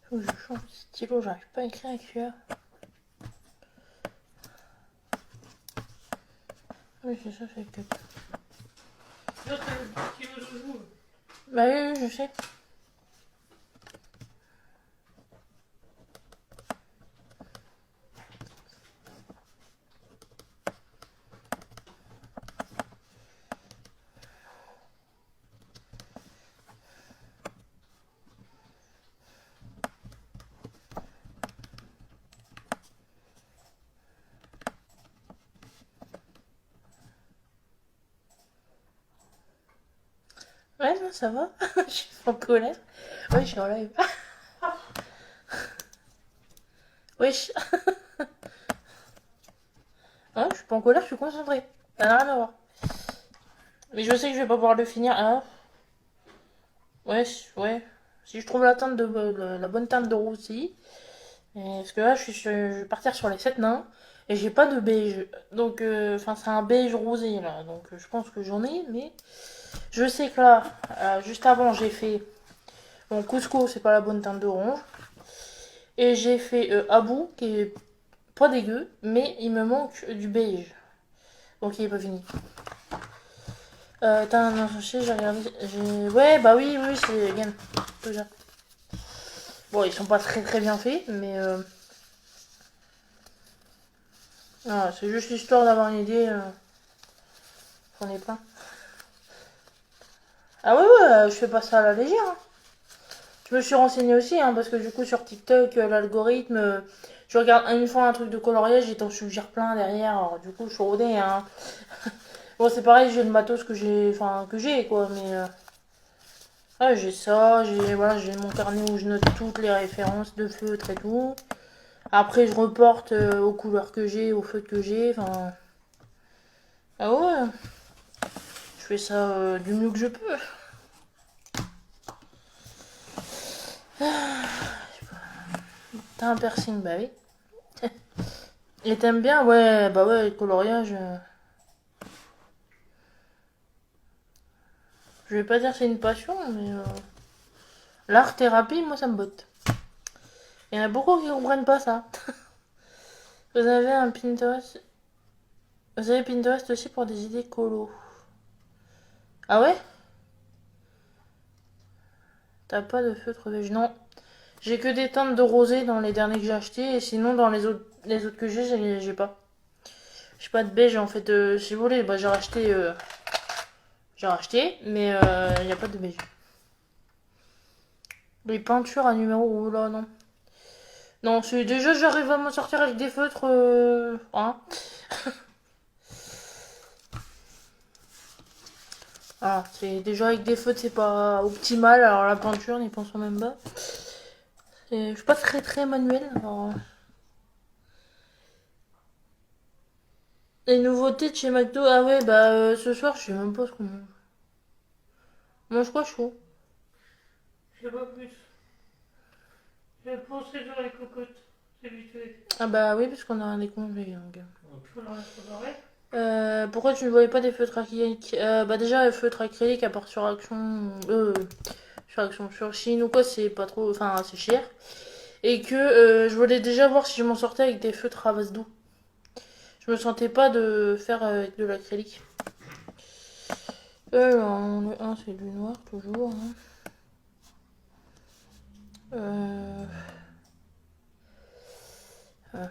Faut que je change de stylo, j'arrive pas à écrire avec celui-là. Oui, c'est ça, c'est le cut. Là, t'as le stylo de vous. Bah oui, je sais. Ouais, non, ça va. Je suis en colère. Oui, je suis en live. Wesh. Hein, je suis pas en colère, je suis concentrée. Ça n'a rien à voir. Mais je sais que je vais pas pouvoir le finir. Ah, wesh, ouais. Si je trouve la bonne teinte de roussi. Parce que là, je vais partir sur les 7 nains. Et j'ai pas de beige. Donc, enfin, c'est un beige rosé là. Donc, je pense que j'en ai. Mais je sais que là, juste avant, j'ai fait. Bon, Cusco, c'est pas la bonne teinte d'orange. Et j'ai fait Abou, qui est pas dégueu. Mais il me manque du beige. Donc, il est pas fini. T'as un sachet, j'ai regardé. Ouais, bah oui, oui, c'est Game. Déjà. Bon, ils sont pas très très bien faits, mais. Ah, c'est juste histoire d'avoir une idée. J'en ai plein. Ah ouais, ouais, je fais pas ça à la légère. Hein. Je me suis renseignée aussi, hein, parce que du coup, sur TikTok, l'algorithme. Je regarde une fois un truc de coloriage, il t'en suggère plein derrière. Alors, du coup, je suis rodée, hein. Bon, c'est pareil, j'ai le matos que j'ai. Enfin, que j'ai, quoi, mais. Ah, j'ai ça, j'ai mon carnet où je note toutes les références de feutres et tout. Après, je reporte aux couleurs que j'ai, aux feutres que j'ai. Enfin. Ah ouais, je fais ça du mieux que je peux. T'as un piercing, bah oui. Et t'aimes bien? Ouais, bah ouais, le coloriage. Je vais pas dire que c'est une passion, mais l'art thérapie, moi ça me botte. Il y en a beaucoup qui comprennent pas ça. Vous avez un Pinterest. Vous avez Pinterest aussi pour des idées colo. Ah ouais? T'as pas de feutre beige? Non. J'ai que des teintes de rosé dans les derniers que j'ai achetés, et sinon dans les autres que j'ai pas. J'ai pas de beige en fait. Si vous voulez, bah, j'ai racheté, mais il n'y a pas de beige. Les peintures à numéro, oh là non. Non, c'est déjà j'arrive à m'en sortir avec des feutres. Hein. Alors, c'est déjà avec des feutres, c'est pas optimal. Alors la peinture, n'y pensons même pas. Je suis pas très très manuel. Alors, les nouveautés de chez McDo, ah ouais, bah ce soir, je sais même pas ce qu'on mange. On mange quoi chaud? Je sais pas plus. J'ai pensé sur les cocottes. C'est vite fait. Ah bah oui, parce qu'on a un décongelé. Donc. Il faudra se préparer. Pourquoi tu ne voyais pas des feutres acryliques? Bah déjà, les feutres acryliques, à part sur Action, sur Chine ou quoi, c'est pas trop, enfin, c'est cher. Et que je voulais déjà voir si je m'en sortais avec des feutres à base d'eau. Je me sentais pas de faire avec de l'acrylique. Le 1, c'est du noir, toujours. Hein. Euh... ah.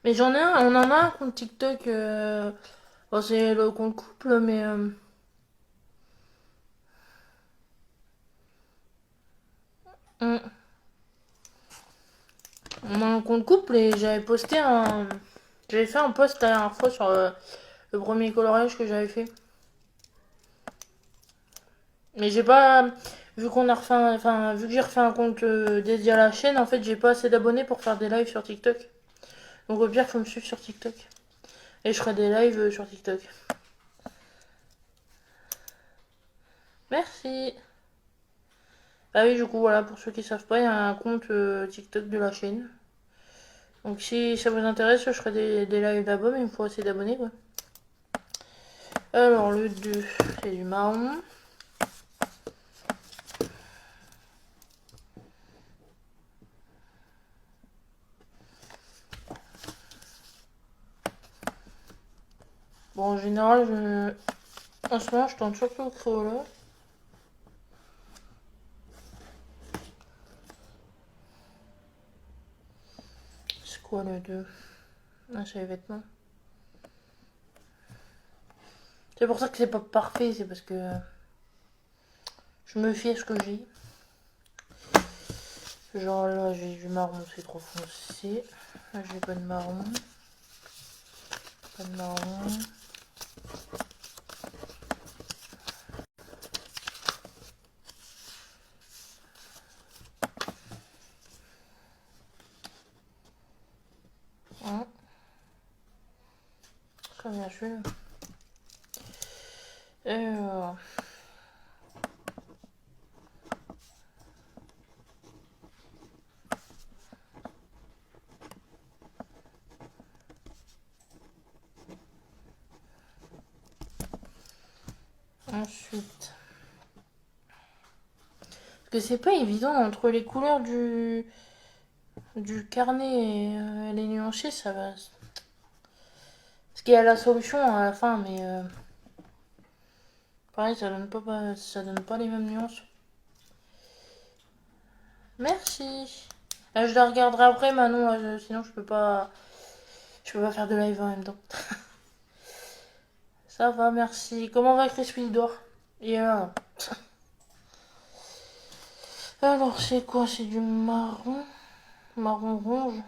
Mais j'en ai un, on en a un compte TikTok. Bon, c'est le compte couple, mais. On on a un compte couple et j'avais posté un. J'avais fait un post la dernière fois sur le premier coloriage que j'avais fait. Mais j'ai pas. Vu qu'on a refait enfin, vu que j'ai refait un compte dédié à la chaîne, en fait, j'ai pas assez d'abonnés pour faire des lives sur TikTok. Donc au pire, faut me suivre sur TikTok. Et je ferai des lives sur TikTok. Merci. Ah oui, du coup, voilà, pour ceux qui savent pas, il y a un compte TikTok de la chaîne. Donc si ça vous intéresse, je ferai des lives là-bas, mais il me faut assez d'abonnés, quoi. Alors, le 2, c'est du marron. Bon, en général, en ce moment, je tente surtout le Crayola. C'est quoi le 2? Ah, c'est les vêtements. C'est pour ça que c'est pas parfait, c'est parce que je me fie à ce que j'ai. Genre là, j'ai du marron, c'est trop foncé. Là, j'ai pas de marron. Pas de marron. Hein. Très bien joué. Ensuite. Parce que c'est pas évident entre les couleurs du carnet et les nuanciers, ça va. Parce qu'il y a la solution à la fin, mais pareil, ça donne pas les mêmes nuances. Merci. Là, je la regarderai après, Manon, là, sinon je peux pas faire de live en même temps. Ça va, merci. Comment va Chris Wildor? Et là. Alors, c'est quoi? C'est du marron. Marron rouge.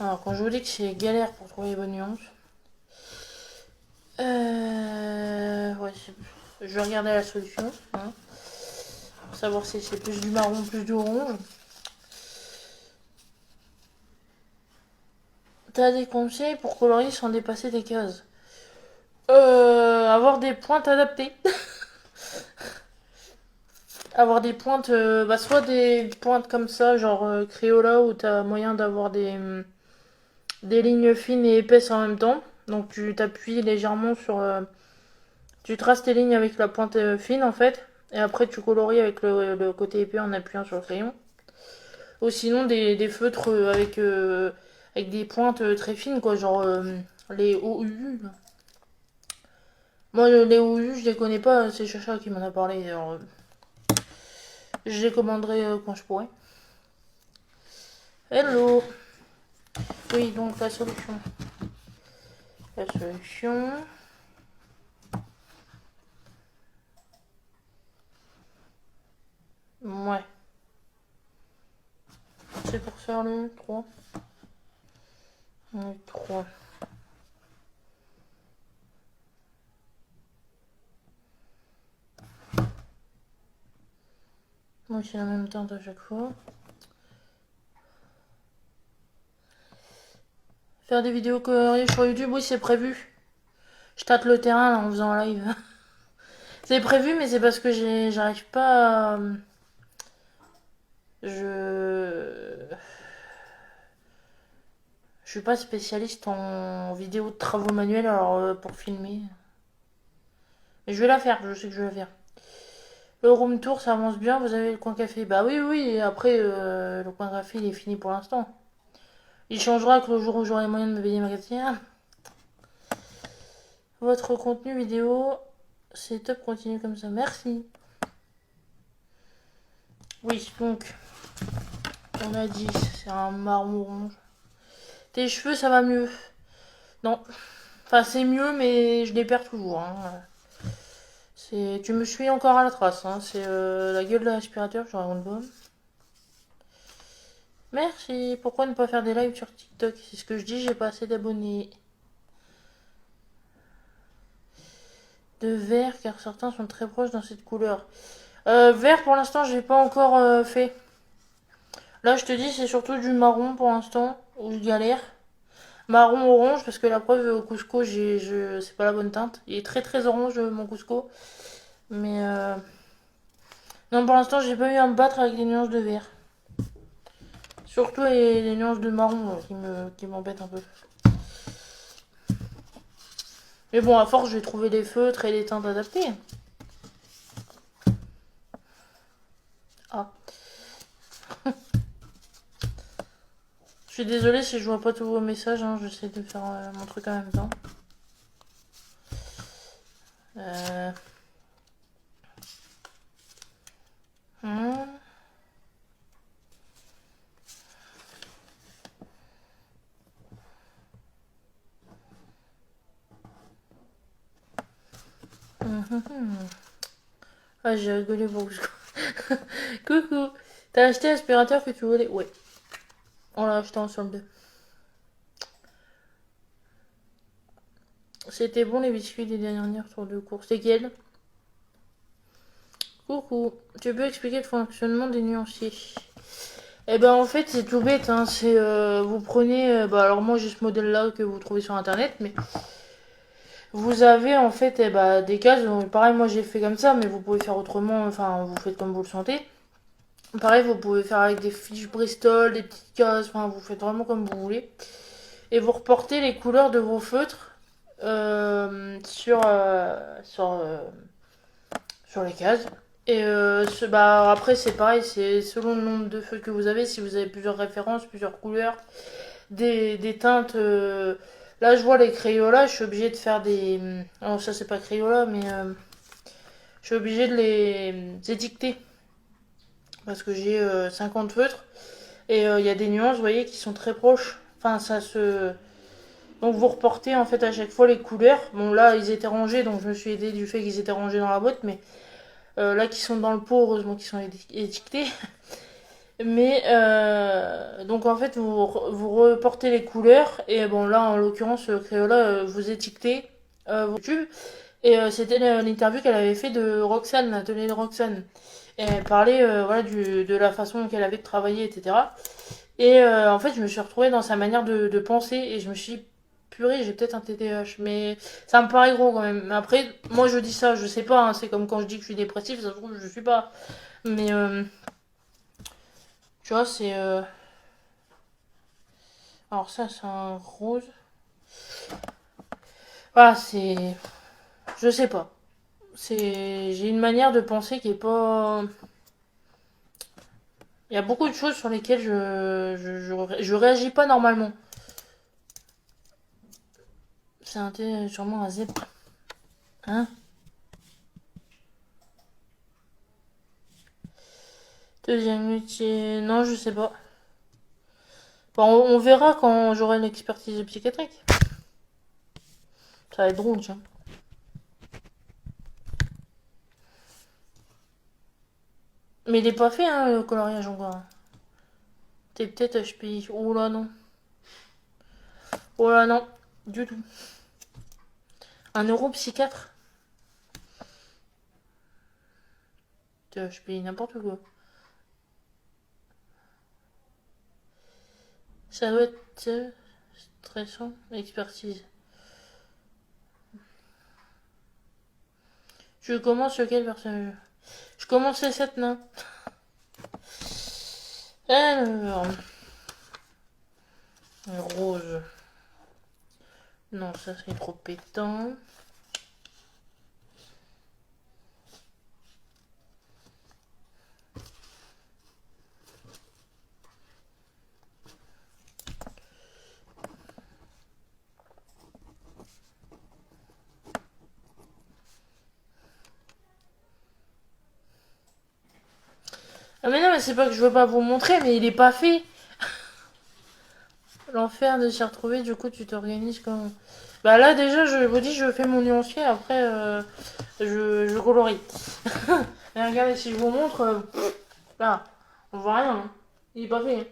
Alors, quand je vous dis que c'est galère pour trouver les bonnes nuances. Ouais, je vais regarder la solution. Hein, pour savoir si c'est plus du marron, plus du orange. T'as des conseils pour colorier sans dépasser des cases? Avoir des pointes adaptées. Avoir des pointes, soit des pointes comme ça, genre Crayola, où t'as moyen d'avoir des lignes fines et épaisses en même temps. Donc tu t'appuies légèrement sur... tu traces tes lignes avec la pointe fine en fait. Et après tu colories avec le côté épais en appuyant sur le crayon. Ou sinon des feutres avec des pointes très fines, quoi, genre les OU. Moi, les OU, je les connais pas, c'est Chacha qui m'en a parlé. Alors, je les commanderai quand je pourrai. Hello! Oui, donc la solution. La solution. Ouais. C'est pour faire le 3. Le 3. Moi, c'est la même teinte à chaque fois. Faire des vidéos coloriées sur YouTube, oui, c'est prévu. Je tâte le terrain là en faisant un live. C'est prévu, mais c'est parce que j'arrive pas à... Je... Je suis pas spécialiste en vidéo de travaux manuels alors pour filmer. Mais je vais la faire, je sais que je vais la faire. Le room tour, ça avance bien, vous avez le coin café. Bah oui, oui, et après, le coin café, il est fini pour l'instant. Il changera que le jour où j'aurai les moyens de me payer ma cafetière. Votre contenu vidéo, c'est top, continue comme ça. Merci. Oui, donc, on a dit, c'est un marron orange. Tes cheveux, ça va mieux. Non. Enfin, c'est mieux, mais je les perds toujours. Hein. Tu me suis encore à la trace. Hein. C'est la gueule de l'aspirateur, je raconte pas. Merci. Pourquoi ne pas faire des lives sur TikTok? C'est ce que je dis, j'ai pas assez d'abonnés. De vert, car certains sont très proches dans cette couleur. Vert, pour l'instant, j'ai pas encore fait. Là, je te dis, c'est surtout du marron pour l'instant, où je galère. Marron orange, parce que la preuve, au Cusco, c'est pas la bonne teinte. Il est très très orange, mon Cusco. Mais non, pour l'instant, j'ai pas eu à me battre avec des nuances de vert. Surtout les nuances de marron qui m'embêtent un peu. Mais bon, à force, je vais trouver des feutres et des teintes adaptées. Ah. Je suis désolée si je vois pas tous vos messages, hein, j'essaie de faire mon truc en même temps. Euh... hmm. Ah, j'ai rigolé pour que je... Coucou. T'as acheté l'aspirateur que tu voulais? Ouais. On l'a acheté en solde. C'était bon les biscuits des dernières tours de course. C'est quel? Coucou. Tu peux expliquer le fonctionnement des nuanciers? Eh ben en fait c'est tout bête, hein. C'est vous prenez, bah alors moi j'ai ce modèle là que vous trouvez sur internet, mais vous avez en fait des cases. Pareil moi j'ai fait comme ça, mais vous pouvez faire autrement. Enfin vous faites comme vous le sentez. Pareil vous pouvez faire avec des fiches Bristol, des petites cases. Enfin vous faites vraiment comme vous voulez. Et vous reportez les couleurs de vos feutres sur les cases. Et après c'est pareil, c'est selon le nombre de feutres que vous avez. Si vous avez plusieurs références, plusieurs couleurs, des teintes. Là, je vois les Crayolas, je suis obligée de faire des. Alors, ça, c'est pas Crayola, mais je suis obligée de les étiqueter. Parce que j'ai 50 feutres. Et il y a des nuances, vous voyez, qui sont très proches. Enfin, ça se. Donc, vous reportez en fait à chaque fois les couleurs. Bon, là, ils étaient rangés, donc je me suis aidée du fait qu'ils étaient rangés dans la boîte. Mais là, qui sont dans le pot, heureusement qu'ils sont étiquetés. Mais donc en fait vous reportez les couleurs et bon là en l'occurrence Crayola vous étiquetez vos tubes et c'était l'interview qu'elle avait fait de Roxane, l'atelier de Roxane. Et elle parlait voilà de la façon qu'elle avait de travailler etc. Et en fait je me suis retrouvée dans sa manière de penser et je me suis dit purée j'ai peut-être un TDAH mais ça me paraît gros quand même. Mais après moi je dis ça je sais pas hein, c'est comme quand je dis que je suis dépressif ça se trouve je suis pas mais tu vois c'est alors ça, c'est un rose. Voilà, c'est... Je sais pas. J'ai une manière de penser qui est pas... Il y a beaucoup de choses sur lesquelles je réagis pas normalement. Sûrement un zèbre. Hein? Deuxième métier... Non, je sais pas. Bon, on verra quand j'aurai l'expertise psychiatrique. Ça va être drôle, tiens. Mais il est pas fait, hein, le coloriage encore. T'es peut-être HPI. Oh là non. Oh là non. Du tout. Un neuropsychiatre. T'es HPI, n'importe quoi. Ça doit être stressant. Expertise. Je commence lequel personnage? Je commence les 7 nains. Alors. Rose. Non, ça c'est trop pétant. Ah mais non, mais c'est pas que je veux pas vous montrer, mais il est pas fait. L'enfer de s'y retrouver, du coup tu t'organises comme... Bah là déjà, je vous dis, je fais mon nuancier, après je colorie. Mais regardez, si je vous montre, là, on voit rien. Hein. Il est pas fait. Hein.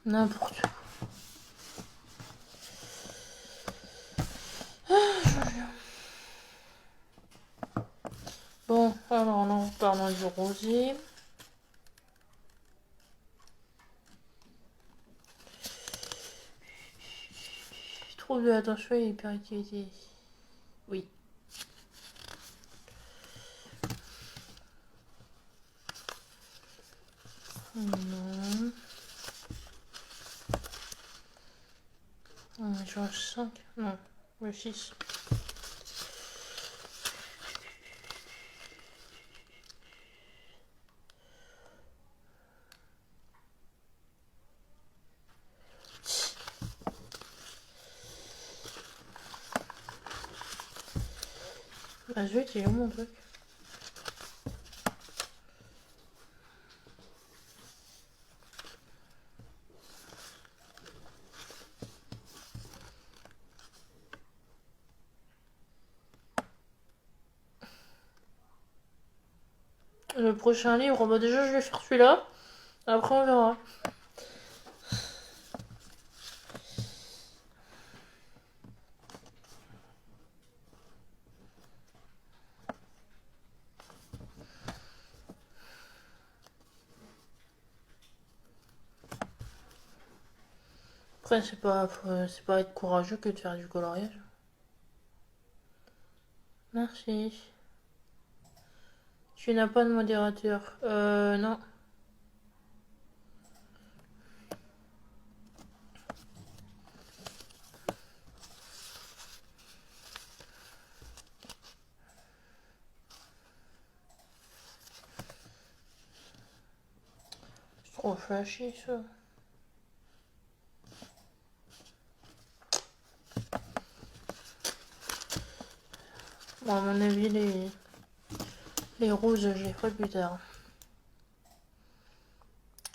N'importe quoi. Bon, alors non, parlons du rosier. Trouble de l'attention et hyperactivité. Oui. Non. J'en 5. Non, le 6. Bah zut, il est où mon truc? Le prochain livre, bah déjà je vais faire celui-là. Après on verra. Après c'est pas être courageux que de faire du coloriage. Merci. Tu n'as pas de modérateur. Non. C'est trop flashy ça. Bon, à mon avis, les roses, je les ferai plus tard.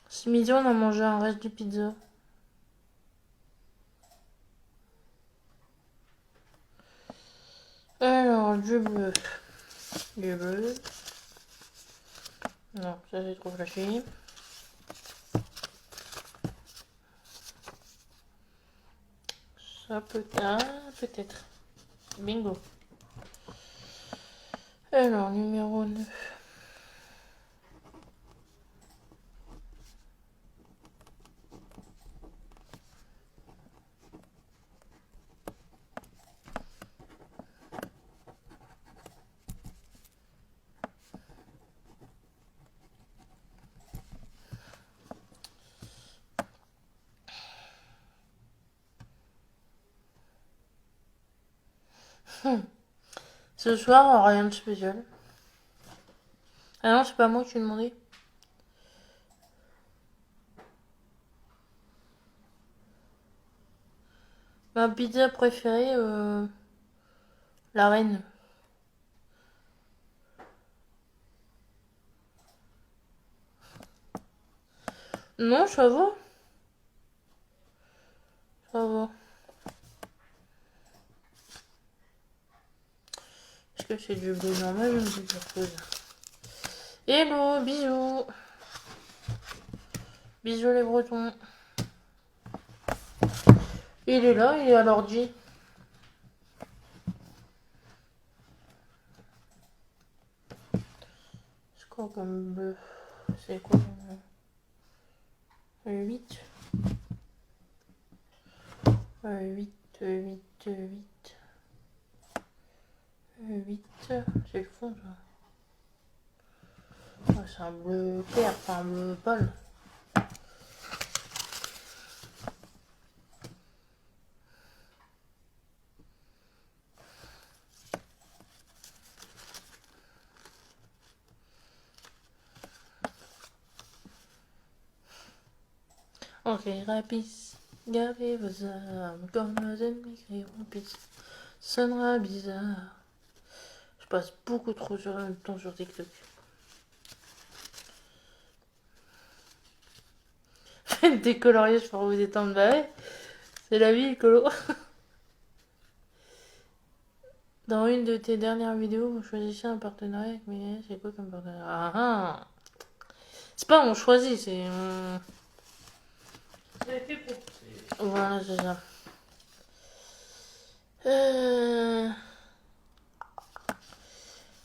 Ce midi, on a mangé un reste de pizza. Alors, du bleu. Du bleu. Non, ça c'est trop flashy. Ça peut-être. Bingo. Alors, numéro 9. Ce soir, rien de spécial. Ah non, c'est pas moi qui ai demandé. Ma pizza préférée, la reine. Non, ça va. Ça va. Est-ce que c'est du bleu normal ou du bleu rose? Hello, bisous. Bisous les Bretons. Il est là, il est à l'ordi. C'est quoi comme bleu? C'est quoi comme 8 8, 8, 8. 8. C'est le fond ça. Ah, c'est un bleu clair, enfin un bleu pâle. Ok, rapis, gardez vos armes comme nos ennemis crieront pisse. Sonnera bizarre. Je passe beaucoup trop de temps sur TikTok. Faites des coloriages pour vous détendre, bah ouais, c'est la vie, colo. Dans une de tes dernières vidéos, vous choisissez un partenariat avec mes... C'est quoi comme partenariat? Ah ah. C'est pas on choisit, c'est... Ça a été proposé. Voilà, c'est ça.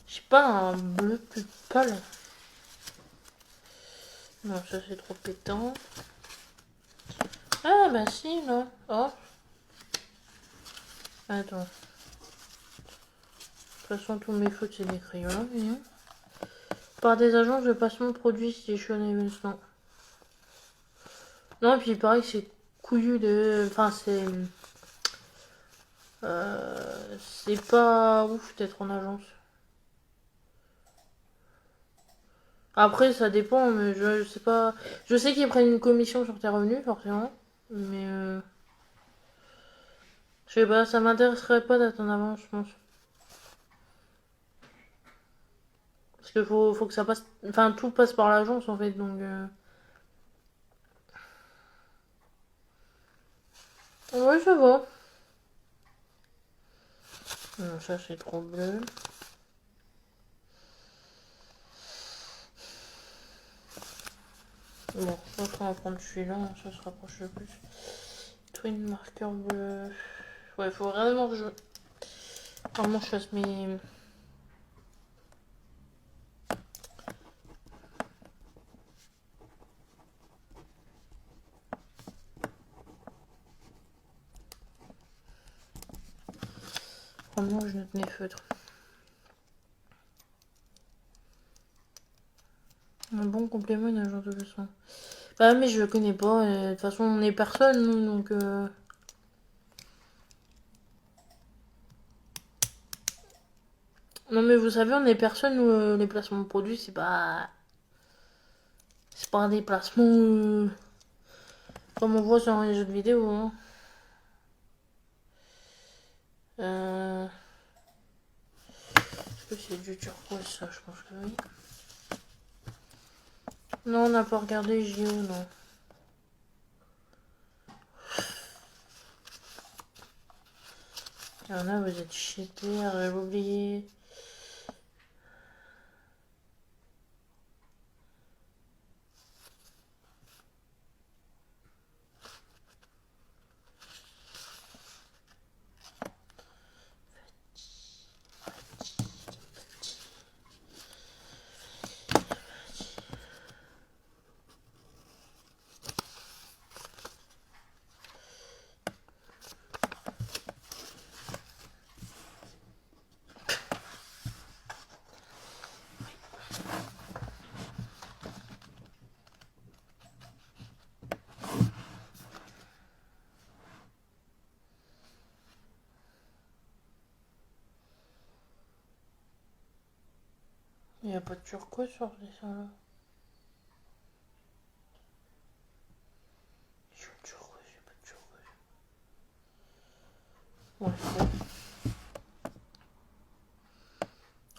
J'ai pas un bleu plus pâle. Non, ça c'est trop pétant. Ah bah si, là. Oh. Attends. De toute façon, tous mes fautes, c'est des crayons. Mais... Par des agences de placement de produits Station Evans, non, et puis il paraît que c'est couillu de... Enfin, c'est... c'est pas ouf d'être en agence. Après, ça dépend, mais je sais pas... Je sais qu'ils prennent une commission sur tes revenus, forcément. Mais... je sais pas, ça m'intéresserait pas d'être en agence, je pense. Parce que faut que ça passe... Enfin, tout passe par l'agence, en fait, donc... Ouais, ça va. Non, ça, c'est trop bleu. Bon, je pense qu'on va prendre celui-là, ça se rapproche le plus. Twin marqueur bleu. Ouais, faut vraiment que je... Vraiment, je fasse mes... Vraiment, je note mes feutres. Un bon complément, une agence de leçon. Bah, mais je le connais pas. De toute façon, on est personne, nous, donc... Non, mais vous savez, on est personne, nous, les placements de produits, c'est pas... C'est pas des placements... Comme on voit sur les autres vidéos, hein. Est-ce que c'est du turquoise, ça? Je pense que oui. Non, on n'a pas regardé JO, non. Il y en a, vous êtes cheatés, j'avais oublié. Il n'y a pas de turquoise sur ce dessin-là. J'ai pas de turquoise, j'ai pas de turquoise. Ouais, c'est bon.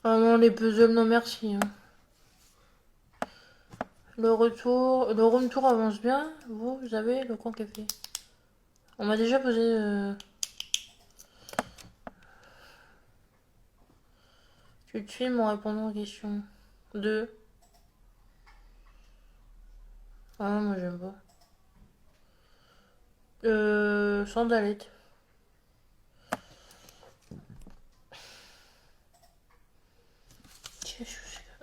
Ah non, les puzzles, non merci. Hein. Le room tour avance bien. Vous avez le coin café. On m'a déjà posé... Tu te filmes en répondant aux questions. 2. Ah non, moi j'aime pas. Sandalette.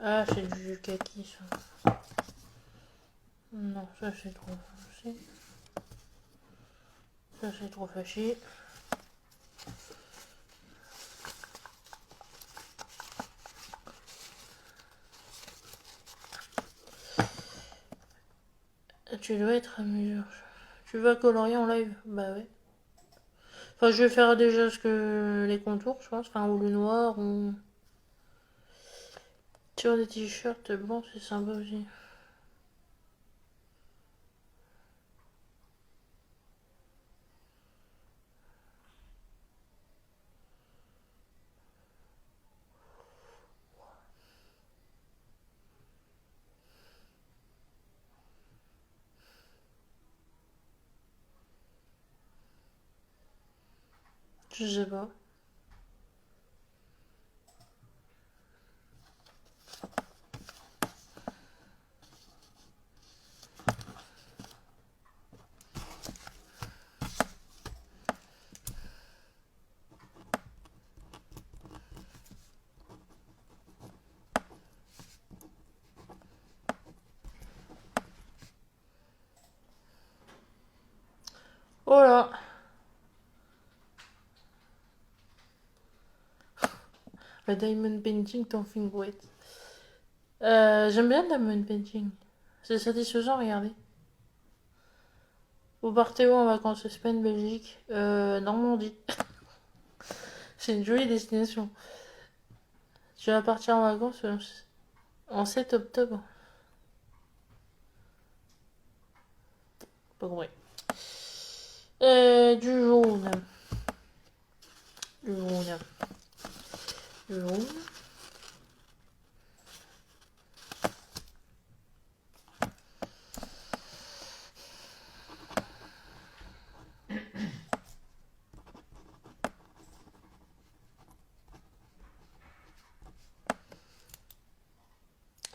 Ah, c'est du kaki ça. Non, ça c'est trop foncé. Ça c'est trop fâché. Tu dois être à mesure. Tu vas colorier en live? Bah ouais. Enfin, je vais faire déjà ce que les contours, je pense. Enfin, ou le noir, ou... Sur des t-shirts blancs, c'est sympa aussi. Je sais pas. Voilà. Le diamond painting, t'en fais une brouette. J'aime bien le diamond painting. C'est satisfaisant, regardez. Vous partez où en vacances? Espagne, Belgique, Normandie. C'est une jolie destination. Tu vas partir en vacances en 7 octobre. Pas compris. Du jaune. Du jaune. Du jaune.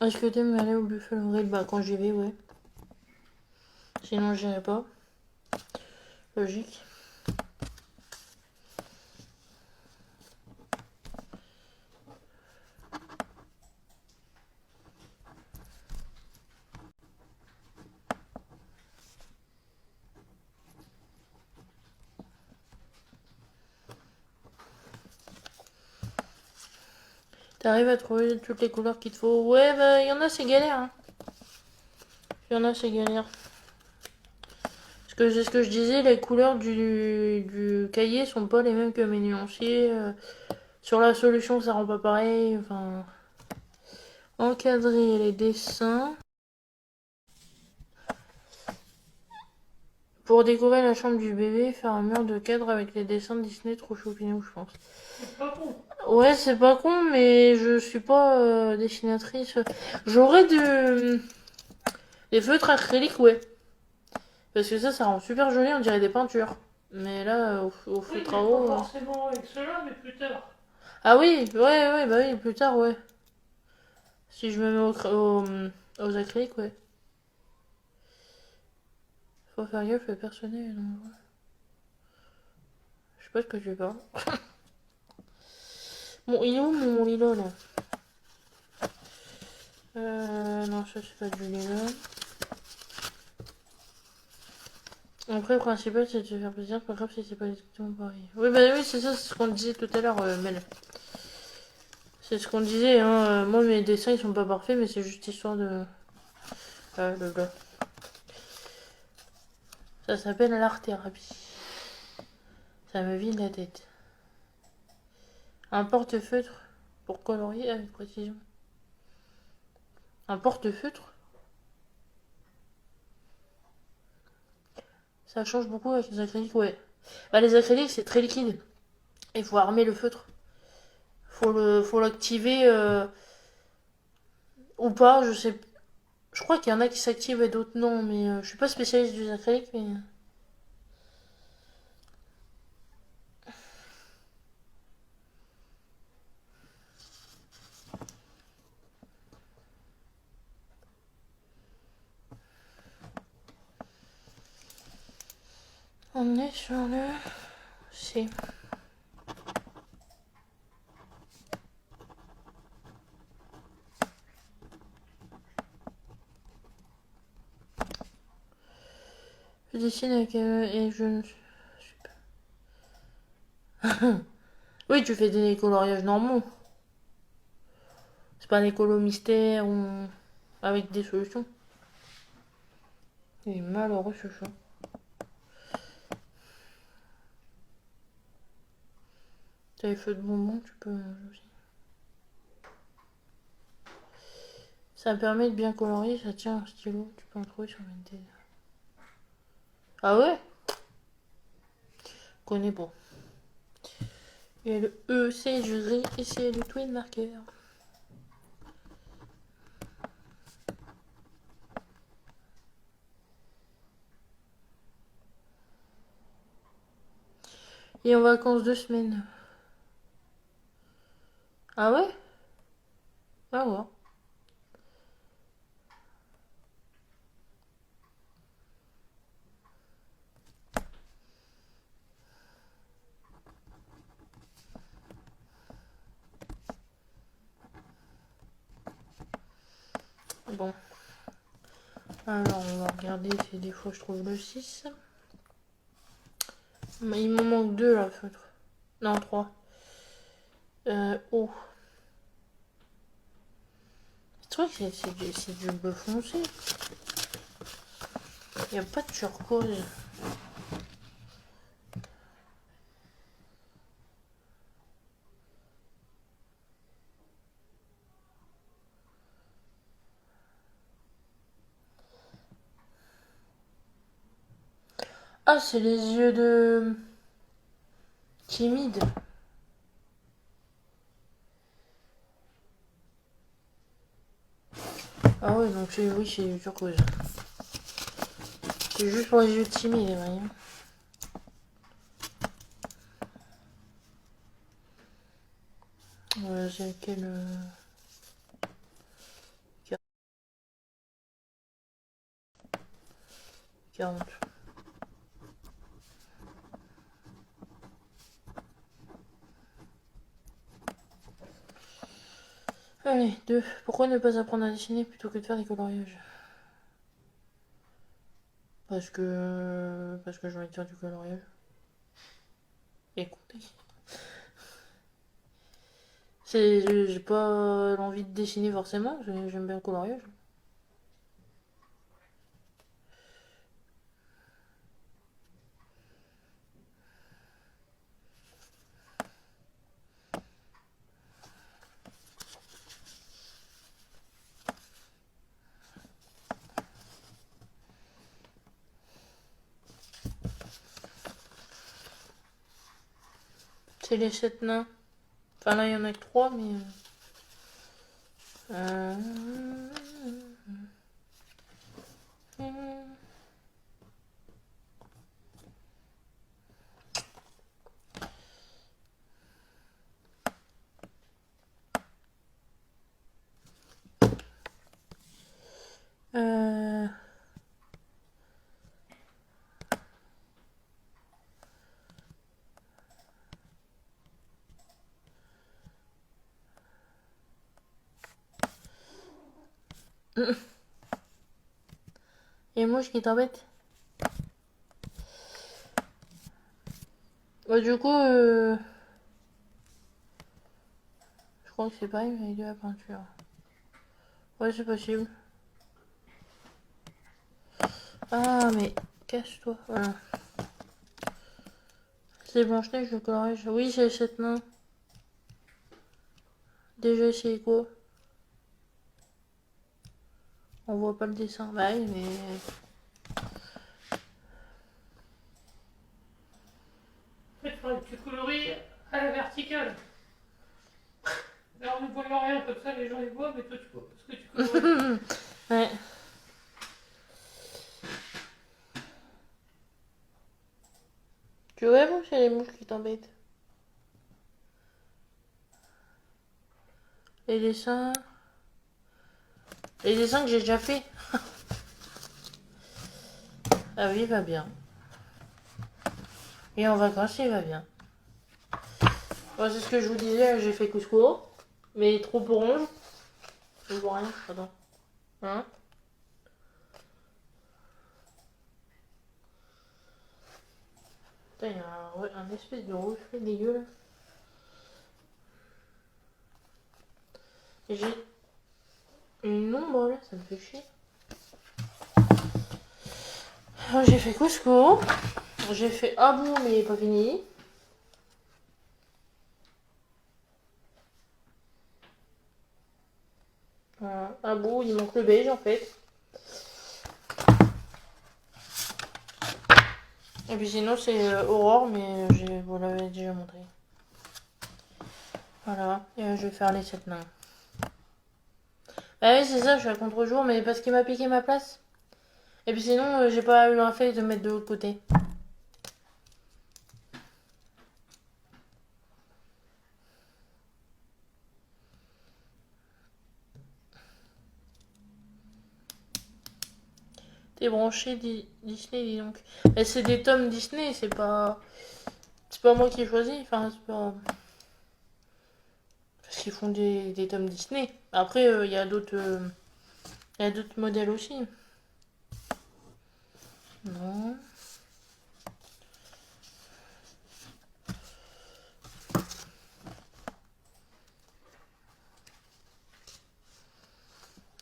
Est-ce que t'aimes aller au Buffalo Grill? Bah quand j'y vais, ouais. Sinon j'irai pas. Logique. T'arrives à trouver toutes les couleurs qu'il te faut? Ouais, bah il y en a, c'est galère. Hein. Il y en a, c'est galère. Parce que c'est ce que je disais, les couleurs du cahier sont pas les mêmes que mes nuanciers. Sur la solution, ça rend pas pareil. Enfin, encadrer les dessins. Pour décorer la chambre du bébé, faire un mur de cadre avec les dessins de Disney, trop choupinou, je pense. C'est pas con. Ouais, c'est pas con, mais je suis pas dessinatrice. J'aurais des feutres acryliques, ouais. Parce que ça rend super joli, on dirait des peintures. Mais là, au Oui, feutre mais à pas eau. forcément avec cela, mais plus tard. Ah oui, ouais, bah oui, plus tard, ouais. Si je me mets aux acryliques, ouais. Faut faire gaffe, personne n'est. Je sais pas de quoi tu parles. Bon, il est où mon lila là? Non, ça c'est pas du lila. Après, le principal c'est de se faire plaisir, pas grave si c'est pas exactement pareil. Oui, bah oui, c'est ça, c'est ce qu'on disait tout à l'heure, Mel. C'est ce qu'on disait, hein. Moi, mes dessins ils sont pas parfaits, mais c'est juste histoire de. Le gars. Ça s'appelle l'art-thérapie. Ça me vide la tête. Un porte-feutre pour colorier avec précision. Un porte-feutre? Ça change beaucoup avec les acryliques, ouais. Bah, les acryliques, c'est très liquide. Il faut armer le feutre. Faut l'activer ou pas, je sais. Je crois qu'il y en a qui s'activent et d'autres non, mais je suis pas spécialiste des acryliques, mais. On est sur le C. Je dessine avec et je ne suis pas. Oui, tu fais des coloriages normaux. C'est pas des colos mystères ou avec des solutions. Il est malheureux ce chat. T'as les feux de bonbons, tu peux manger aussi. Ça permet de bien colorier, ça tient un stylo, tu peux en trouver sur Vinted. Ah ouais? Je connais pas. Il y a le E, c'est du gris, et c'est le twin marker. Et en vacances 2 semaines. Ah ouais? Ah ouais. Bon. Alors, on va regarder si des fois je trouve le 6. Il m'en manque 2 là, feutre. Non, 3. Oh. Ce truc, c'est du bleu foncé. Il n'y a pas de turquoise. Ah, c'est les yeux de... Timide. Ah ouais, donc oui, c'est du turquoise. C'est juste pour les yeux timides, rien. C'est lequel différentes. Allez, 2. Pourquoi ne pas apprendre à dessiner plutôt que de faire des coloriages? Parce que j'ai envie de faire du coloriage. Écoutez. J'ai pas l'envie de dessiner forcément, j'aime bien le coloriage. C'est les 7 nains. Enfin là il y en a que 3 mais... Euh... Euh... Et mouche qui t'embête. Bah, du coup, je crois que c'est pareil mais avec de la peinture. Ouais, c'est possible. Ah, mais cache-toi. Voilà. C'est Blanche-Neige, le coloriage. Oui, c'est 7 nains. Déjà, c'est quoi? On voit pas le dessin. Bah oui, mais... En fait, il faudrait que tu colories à la verticale. Alors, ne voyons rien comme ça, les gens les voient, mais toi tu vois. Parce que tu colories. Ouais. Tu vois, bon, c'est les mouches qui t'embêtent. Les dessins... Les dessins que j'ai déjà fait. Ah oui, il va bien. Et en vacances, il va bien. Bon, c'est ce que je vous disais, j'ai fait couscous. Mais trop orange. Je vois rien, pardon. Hein? Putain, il y a un espèce de reflet dégueu là. Et j'ai une ombre là, ça me fait chier. Alors, j'ai fait couscous. J'ai fait abou, mais il est pas fini. Voilà. Abou, il manque le beige en fait. Et puis sinon, c'est Aurore, mais je vous l'avais déjà montré. Voilà, et je vais faire les 7 nains. Bah oui, c'est ça, je suis à contre-jour, mais parce qu'il m'a piqué ma place. Et puis sinon, j'ai pas eu le réflexe de mettre de l'autre côté. T'es branché Disney, dis donc. Et c'est des tomes Disney, c'est pas... C'est pas moi qui ai choisi, enfin, c'est pas... Parce qu'ils font des tomes Disney. Après, il y a d'autres... Il y a d'autres modèles aussi. Non.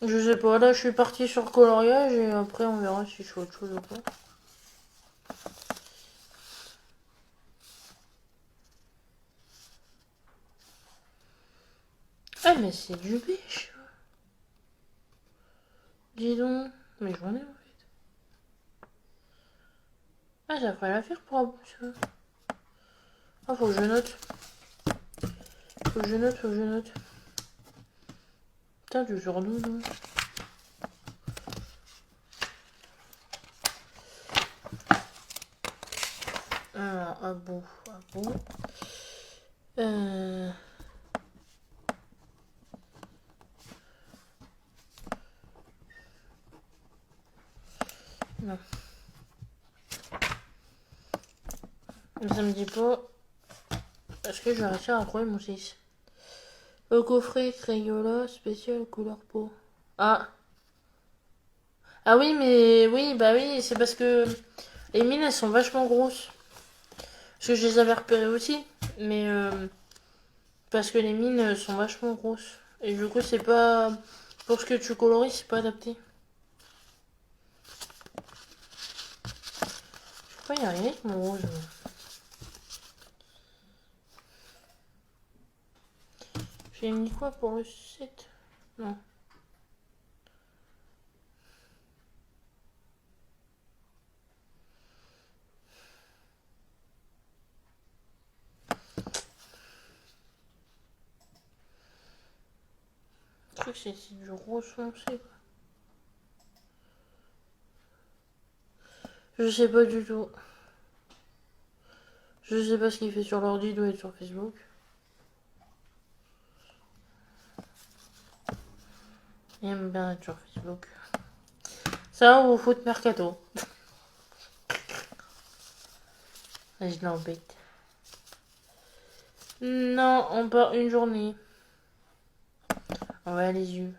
Je sais pas, là je suis partie sur le coloriage et après on verra si je fais autre chose ou pas. Ah mais c'est du beige. Dis donc. Mais j'en ai en fait. Ah ça ferait l'affaire pour un ça. Ah faut que je note. Faut que je note, faut que je note. Putain tu sors d'où non? Alors ah bon, ah bon. Non. Ça me dit pas. Est-ce que je vais réussir à trouver mon 6? Le coffret Crayola spécial couleur peau. Ah. Ah oui, mais oui, bah oui, c'est parce que les mines elles sont vachement grosses. Parce que je les avais repérées aussi. Mais parce que les mines sont vachement grosses. Et du coup, c'est pas. Pour ce que tu colories, c'est pas adapté. Je peux pas y arriver avec mon rose. J'ai mis quoi pour le 7? Non. Je crois que c'est du rose foncé. Je sais pas du tout. Je sais pas ce qu'il fait sur l'ordi, il doit être sur Facebook. Il aime bien être sur Facebook. Ça ou au foot mercato. Je l'embête. Non, on part une journée. On va les yeux.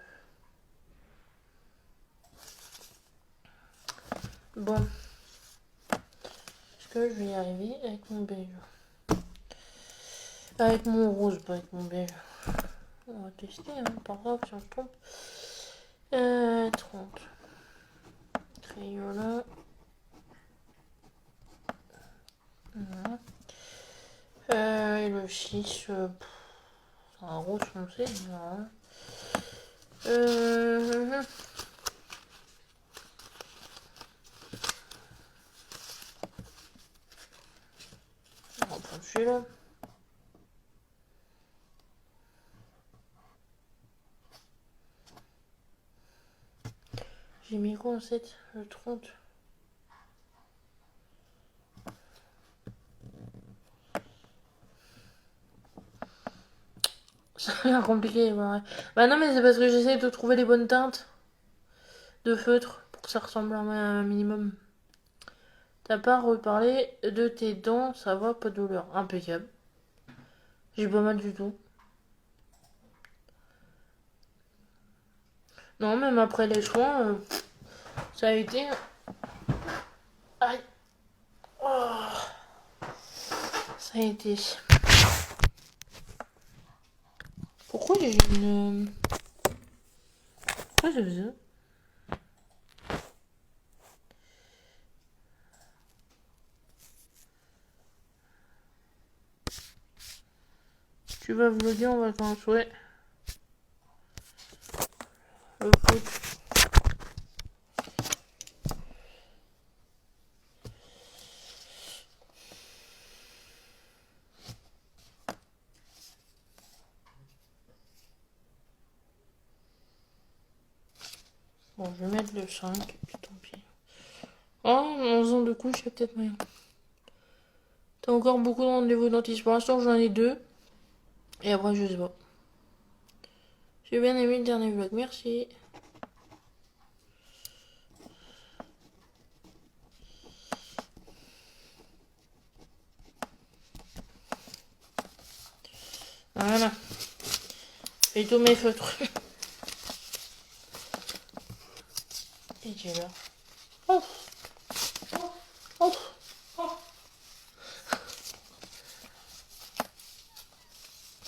Bon. Est-ce que je vais y arriver avec mon beige? Avec mon rose, pas avec mon beige. On va tester, hein, pas grave si on se trompe. 30. Crayola. Voilà. Et le 6, c'est un rose foncé. Voilà. On va prendre celui-là. J'ai mis quoi en 7? Le 30. Ça a l'air compliqué, ouais. Bah non, mais c'est parce que j'essaie de trouver les bonnes teintes de feutre pour que ça ressemble à un minimum. T'as pas reparlé de tes dents, ça va, pas de douleur. Impeccable. J'ai pas mal du tout. Non, même après les soins, ça a été. Aïe. Oh, ça a été. Pourquoi j'ai une. Pourquoi j'ai fait ça? Tu vas vlogger en vacances, ouais. Le foot. Bon, je vais mettre le 5, et puis tant pis. Oh, 11 ans de couche, il y a peut-être moyen. T'as encore beaucoup de rendez-vous dentiste. Pour l'instant, j'en ai 2. Et après, je sais pas. J'ai bien aimé le dernier vlog, merci. Voilà. Et tous mes feutres. Et j'ai là. Oh. Oh.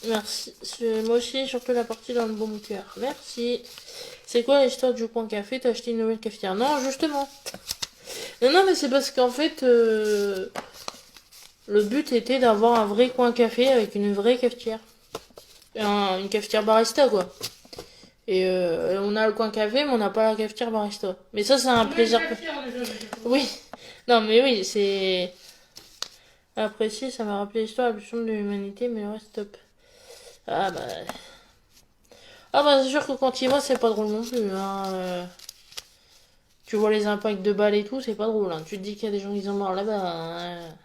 Merci. Moi aussi, surtout la partie dans le bon cœur. Merci. C'est quoi l'histoire du coin café? T'as acheté une nouvelle cafetière? Non, justement. Non, mais c'est parce qu'en fait, le but était d'avoir un vrai coin café avec une vraie cafetière. Une cafetière barista, quoi. Et on a le coin café, mais on n'a pas la cafetière barista. Mais ça, c'est un plaisir. Oui. Non, mais oui, c'est apprécié. Ça m'a rappelé l'histoire la plus sombre de l'humanité, mais le reste, top. Ah bah. Ah bah, c'est sûr que quand il va, c'est pas drôle non plus. Hein. Tu vois les impacts de balles et tout, c'est pas drôle. Hein. Tu te dis qu'il y a des gens qui sont morts là-bas. Hein.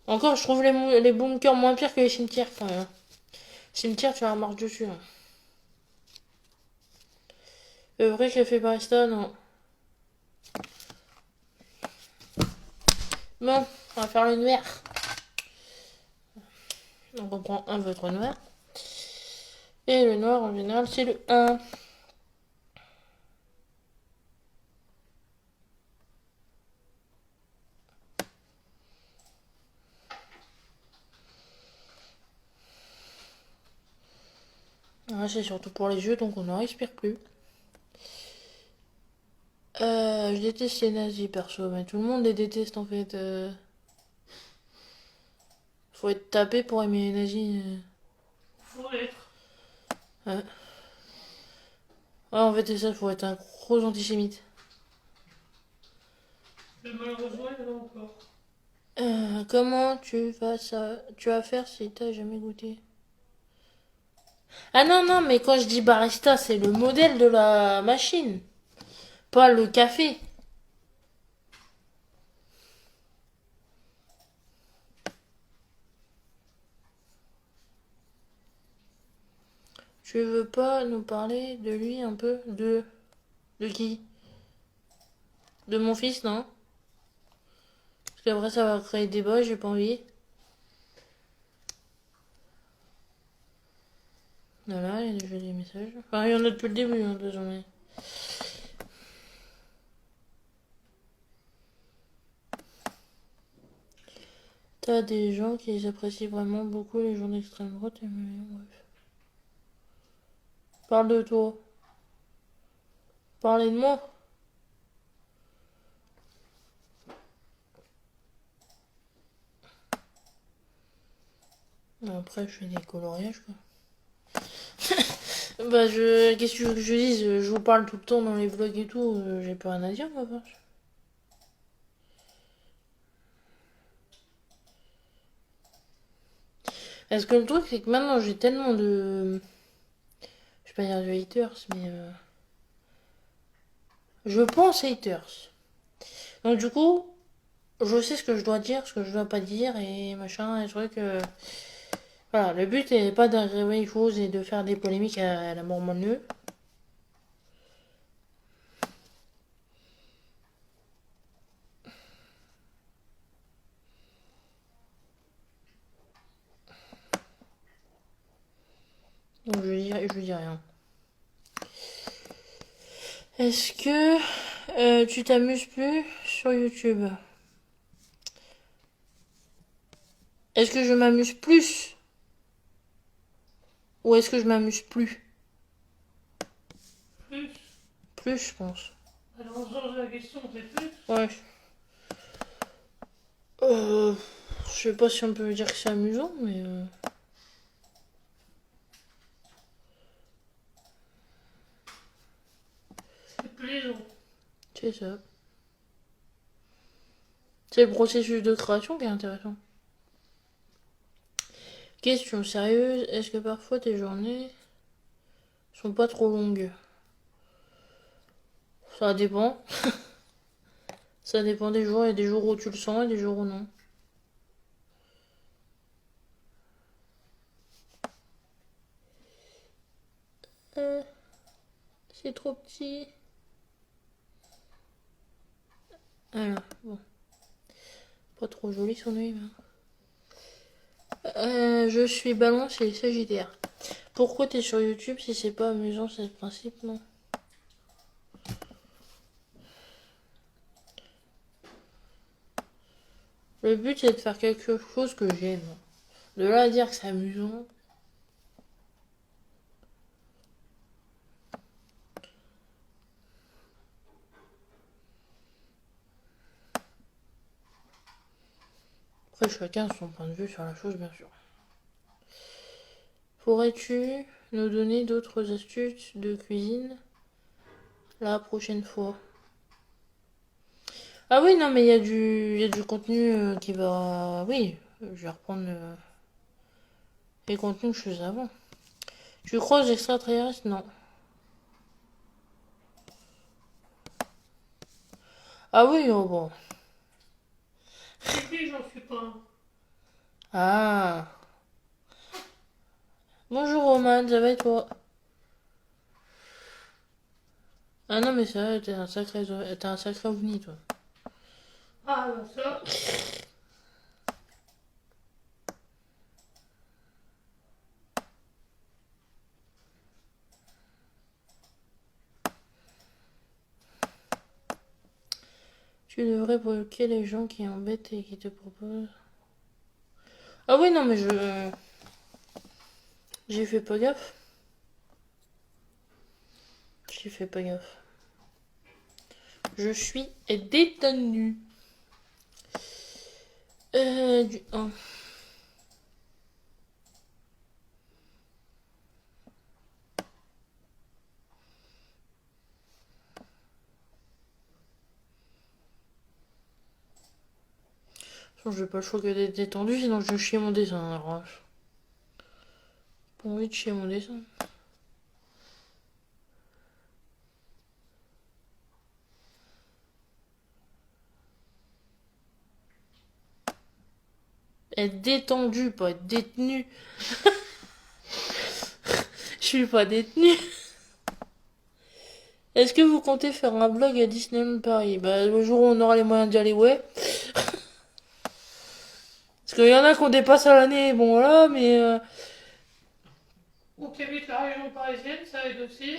Encore, je trouve les bunkers moins pires que les cimetières quand même. Cimetière, tu vas marche dessus. Hein. Le vrai café barista, non. Bon. On va faire le noir. Donc on prend un votre noir. Et le noir en général c'est le 1. C'est surtout pour les jeux, donc on n'en respire plus. Je déteste les nazis perso, mais tout le monde les déteste en fait. Faut être tapé pour aimer les nazis. Faut être. Ouais. Ouais, en fait c'est ça, faut être un gros antisémite. Mais malheureusement, il y en a encore. Comment tu vas faire si t'as jamais goûté? Ah non, non, mais quand je dis barista, c'est le modèle de la machine, pas le café. Tu veux pas nous parler de lui un peu? De qui? De mon fils, non? Parce qu'après ça va créer débat, j'ai pas envie. Voilà, il y a déjà des messages. Enfin, il y en a depuis le début, hein, de toute façon, mais- T'as des gens qui apprécient vraiment beaucoup les gens d'extrême droite, mais bref. Parle de toi. Parlez de moi. Après, je fais des coloriages, quoi. Bah, qu'est-ce que tu veux que je dise? Je vous parle tout le temps dans les vlogs et tout, j'ai pas rien à dire, ma vache. Parce que le truc, c'est que maintenant, j'ai tellement de... Je vais pas dire de haters, mais... Je pense haters. Donc du coup, je sais ce que je dois dire, ce que je dois pas dire, et machin, et trucs... Voilà, le but n'est pas d'aggraver les choses et de faire des polémiques à la mort moelleux. Donc je dis rien. Est-ce que tu t'amuses plus sur YouTube? Est-ce que je m'amuse plus? Ou est-ce que je m'amuse plus? Plus. Plus, je pense. Alors, on change la question, c'est plus. Ouais. Je sais pas si on peut dire que c'est amusant, mais... C'est plaisant. C'est ça. C'est le processus de création qui est intéressant. Question sérieuse, est-ce que parfois tes journées sont pas trop longues? Ça dépend. Ça dépend des jours. Il y a des jours où tu le sens et des jours où non. Euh, c'est trop petit. Alors, bon. Pas trop joli son œil. Je suis balance et les Sagittaires. Pourquoi t'es sur YouTube si c'est pas amusant, c'est le principe, non? Le but c'est de faire quelque chose que j'aime. De là à dire que c'est amusant. Après chacun a son point de vue sur la chose bien sûr. Pourrais-tu nous donner d'autres astuces de cuisine la prochaine fois? Ah oui, non mais il y a du contenu qui va... Oui, je vais reprendre les contenus que je faisais avant. Tu crois aux extraterrestres? Non. Ah oui, oh bon. C'est qui, j'en suis pas. Ah. Bonjour Roman, ça va et toi? Ah non mais ça, t'es un sacré ovni toi. Ah, bah ça. Tu devrais bloquer les gens qui embêtent et qui te proposent. Ah oui, non, mais j'ai fait pas gaffe. J'ai fait pas gaffe. Je suis détenue. Du 1. Je vais pas le choix que d'être détendu, sinon je vais chier mon dessin. Alors, pas envie de chier mon dessin. Être détendu, pas être détenu. Je suis pas détenu. Est-ce que vous comptez faire un vlog à Disneyland Paris? Bah, le jour où on aura les moyens d'y aller, ouais. Parce qu'il y en a qu'on dépasse à l'année, bon voilà, mais. Ou qui habite la région parisienne, ça aide aussi.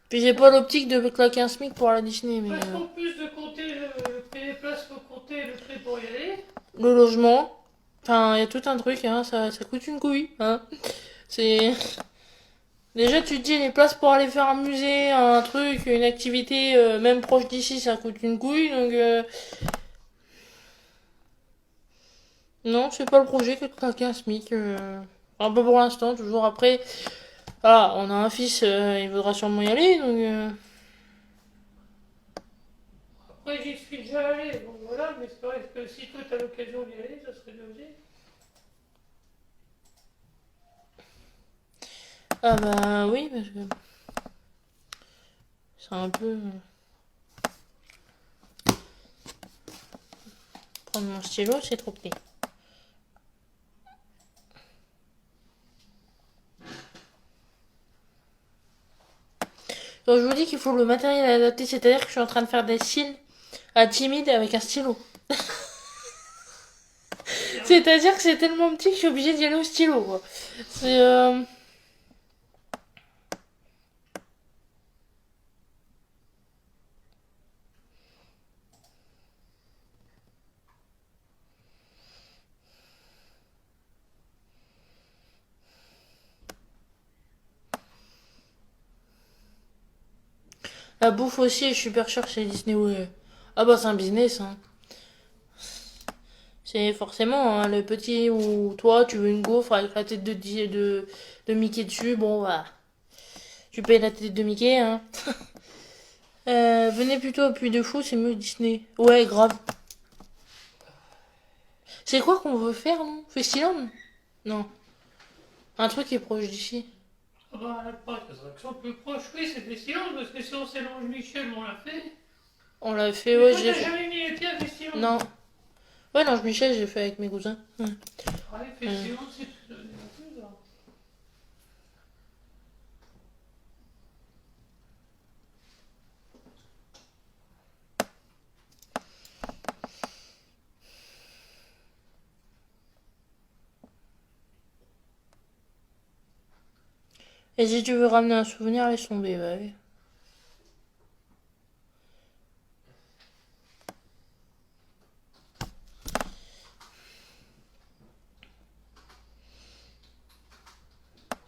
Puis j'ai pas l'optique de claquer un SMIC pour aller à Disney, mais. Parce qu'en plus de compter le prix des places, faut compter le prix pour y aller. Le logement. Enfin, il y a tout un truc, hein, ça coûte une couille, hein. C'est. Déjà, tu te dis, les places pour aller faire un musée, un truc, une activité, même proche d'ici, ça coûte une couille, donc. Non, c'est pas le projet que de claquer un SMIC. Un peu pour l'instant, toujours après. Voilà, on a un fils, il voudra sûrement y aller, donc. Après, j'y suis déjà allé, donc voilà, mais c'est vrai que si toi t'as l'occasion d'y aller, ça serait bien aussi. Ah bah oui, parce que. C'est un peu. Prendre mon stylo, c'est trop petit. Donc je vous dis qu'il faut le matériel adapté, c'est-à-dire que je suis en train de faire des cils à timide avec un stylo. C'est-à-dire que c'est tellement petit que je suis obligée d'y aller au stylo, quoi. C'est. La bouffe aussi est super chère chez Disney, ouais. Ah bah c'est un business, hein. C'est forcément hein, le petit où toi tu veux une gaufre avec la tête de Mickey dessus, bon bah. Tu payes la tête de Mickey, hein. Venez plutôt au Puy de Fou, c'est mieux que Disney. Ouais, grave. C'est quoi qu'on veut faire, non? Festiland? Non. Un truc qui est proche d'ici. Ah bah, l'attraction plus proche, oui, c'est Disneyland, parce que si on s'éloigne Michel, on l'a fait. On l'a fait, Mais ouais, toi, j'ai t'as fait. jamais mis les pieds à Disneyland? Non. Ouais, non, Michel, j'ai fait avec mes cousins. Ouais. Ouais, Disneyland, c'est plus là. Et si tu veux ramener un souvenir, laisse tomber, bah oui.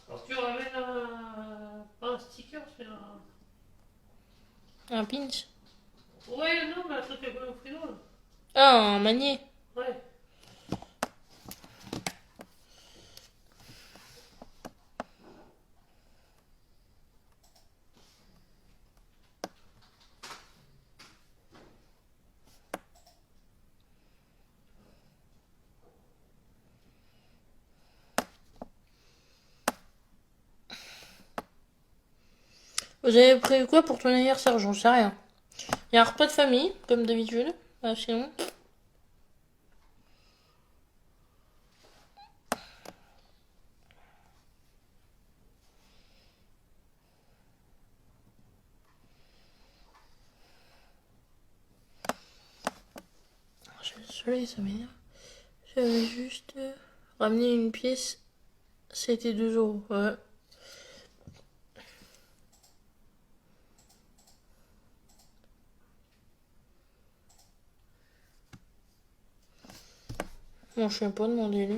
Alors, tu ramènes pas un sticker, c'est un. Un pinch? Ouais, non, mais un truc à coller au frigo, là. Ah, un manier. Ouais. Vous avez prévu quoi pour ton anniversaire? J'en sais rien. Il y a un repas de famille, comme d'habitude. Ah, sinon. J'ai le soleil, ça m'énerve. J'avais juste ramené une pièce. C'était 2 euros. Ouais. Bon, je sais pas demander lui.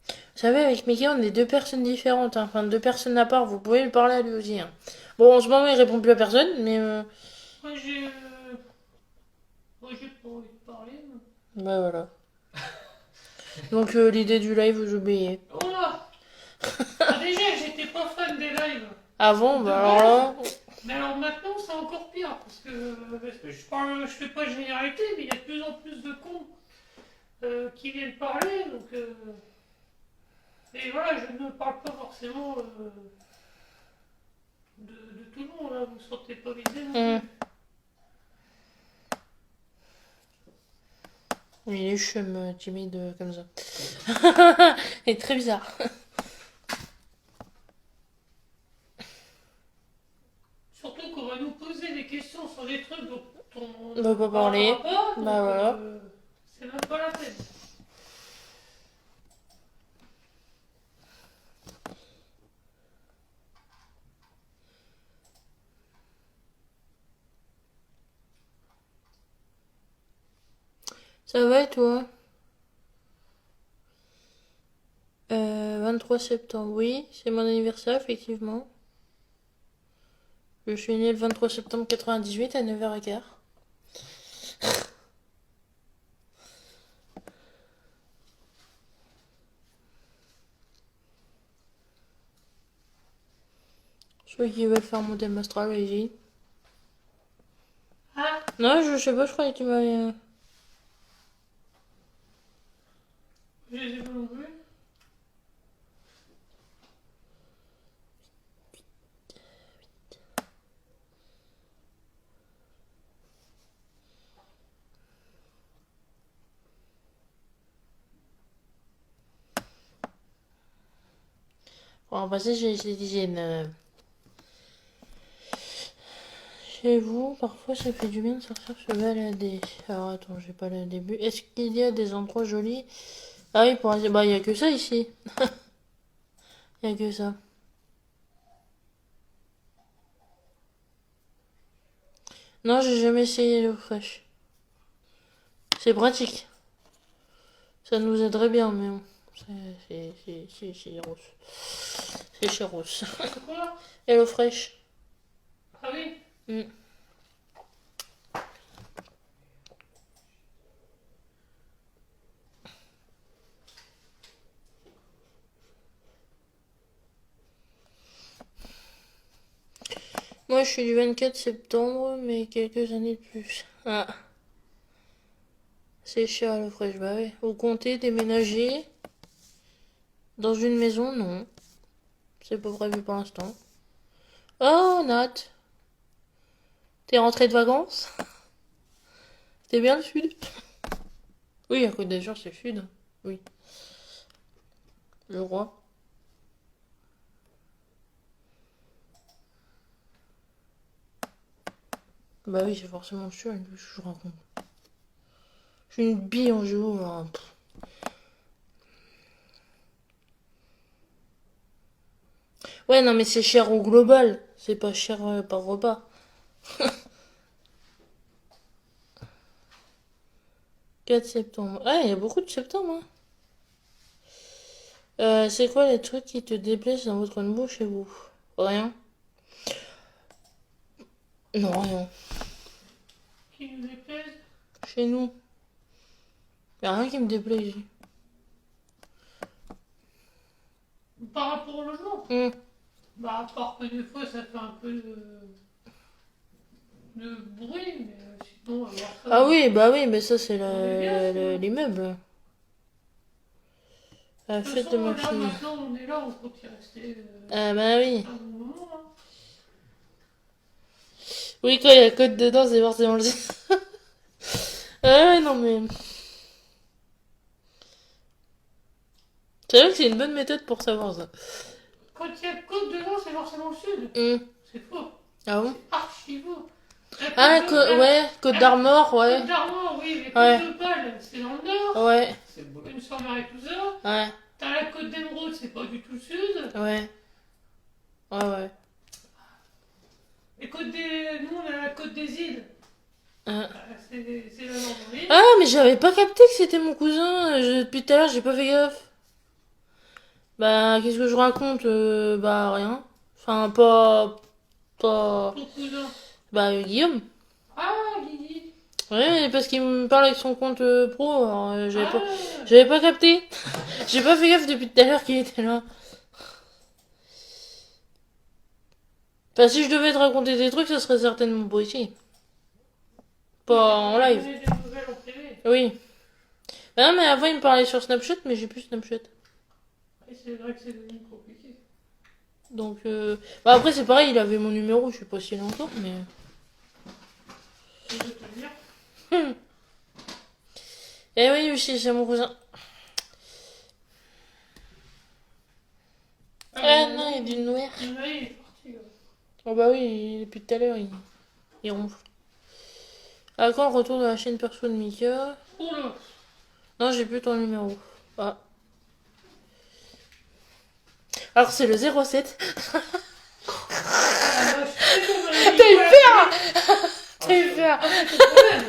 Vous savez, avec Mickey, on est deux personnes différentes, hein. Enfin, deux personnes à part. Vous pouvez lui parler à lui aussi, hein. Bon, en ce moment, il répond plus à personne, mais Moi, j'ai pas envie de parler. bah voilà. Donc, l'idée du live, vous oubliez. Oh là. Ah, déjà, j'étais pas fan des lives. Avant, De bah alors là. Mais alors maintenant, c'est encore pire. Parce que je fais pas de généralité, mais il y a de plus en plus de cons qui viennent parler. Et voilà, je ne parle pas forcément de tout le monde. Là. Vous ne sentez pas visé non plus. Il est chum, timide comme ça. Il est très bizarre. Surtout qu'on va nous poser des questions sur des trucs dont on On va pas parler. parlera pas. Bah voilà. C'est même pas la peine. Ça va et toi? 23 septembre, oui, c'est mon anniversaire, effectivement. Je suis née le 23 septembre 98 à 9h15. Ceux qui veulent faire mon thème astral, allez-y. Ah, Non, je sais pas, je croyais que tu m'avais... je les ai pas non plus. Bon, en passant, j'ai essayé d'hygiène. Chez vous, parfois ça fait du bien de sortir se balader. Alors attends, j'ai pas le début. Est-ce qu'il y a des endroits jolis? Ah oui, bah il y a que ça ici. Il y a que ça. Non, j'ai jamais essayé l'eau fraîche. C'est pratique. Ça nous aiderait bien, mais bon. C'est chéros. C'est chéros. Quoi? Et l'eau fraîche. Ah oui. Mm. Moi, je suis du 24 septembre, mais quelques années de plus. Ah, c'est cher l'eau fraîche, bah ouais. Vous comptez déménager dans une maison? Non. C'est pas prévu pour l'instant. Oh, Nat. T'es rentré de vacances? T'es bien le sud? Oui, à Côte d'Azur, c'est le sud. Oui. Le roi. Bah oui, c'est forcément le sud, je vous raconte. Je suis une bille en géo, hein. Ouais, non, mais c'est cher au global. C'est pas cher par repas. 4 septembre. Ah, il y a beaucoup de septembre, hein. C'est quoi les trucs qui te déplaisent dans votre nouveau chez vous? Rien? Non, rien. Qui nous déplaise. Chez nous. Y a rien qui me déplaît ici. Par rapport au logement. Bah, à part que des fois, ça fait un peu de bruit, mais sinon, avoir ça. Ah oui, bah oui, mais ça c'est On est bien, sinon. l'immeuble. La De toute fête de façon, ma là, fille. maintenant, on est là, on compte y rester Ah bah oui. un bon moment. Hein. Oui, quand il y a code dedans, c'est forcément le... Ah ouais, non mais... C'est vrai que c'est une bonne méthode pour savoir ça. Quand il y a Côte dedans, c'est forcément le sud. C'est faux. Ah bon? C'est archi faux. Ah, ouais, Côte d'Armor, ouais. Côte d'Armor, oui, mais Ouais. Côte d'Opale, c'est dans le nord. Ouais, C'est Boulogne-sur-Mer et tout ça. ouais, T'as la Côte d'Émeraude, c'est pas du tout le sud. ouais. Ouais, ouais. Nous, on a la Côte des îles. Euh. C'est la norme en ligne. Ah, mais j'avais pas capté que c'était mon cousin. Depuis tout à l'heure, j'ai pas fait gaffe. Bah, qu'est-ce que je raconte? Bah, rien. Enfin, pas... Ton cousin. Bah, Guillaume. Ah, Guigui. Ouais, parce qu'il me parle avec son compte pro. Alors, Ah. j'avais pas capté. J'ai pas fait gaffe depuis tout à l'heure qu'il était là. Enfin, si je devais te raconter des trucs, ça serait certainement pas ici. Pas en live. Donner des nouvelles en privé. Oui. Bah non, mais avant, il me parlait sur Snapchat, mais j'ai plus Snapchat. Et c'est vrai que c'est devenu compliqué. Donc, bah après, c'est pareil, il avait mon numéro, je sais pas s'il est encore, mais... Je vais te le dire. Eh oui, aussi, c'est mon cousin. Ah non, il y a du noir. Il est parti. Là. Oh bah oui, depuis tout à l'heure, il ronfle. Ah, quand le retour de la chaîne perso de Mika? Oula. Non, j'ai plus ton numéro. Ah. Alors, c'est le 07. Ah, vache. C'est ton mari. T'as eu peur. T'as eu peur. Ah, c'est ton problème.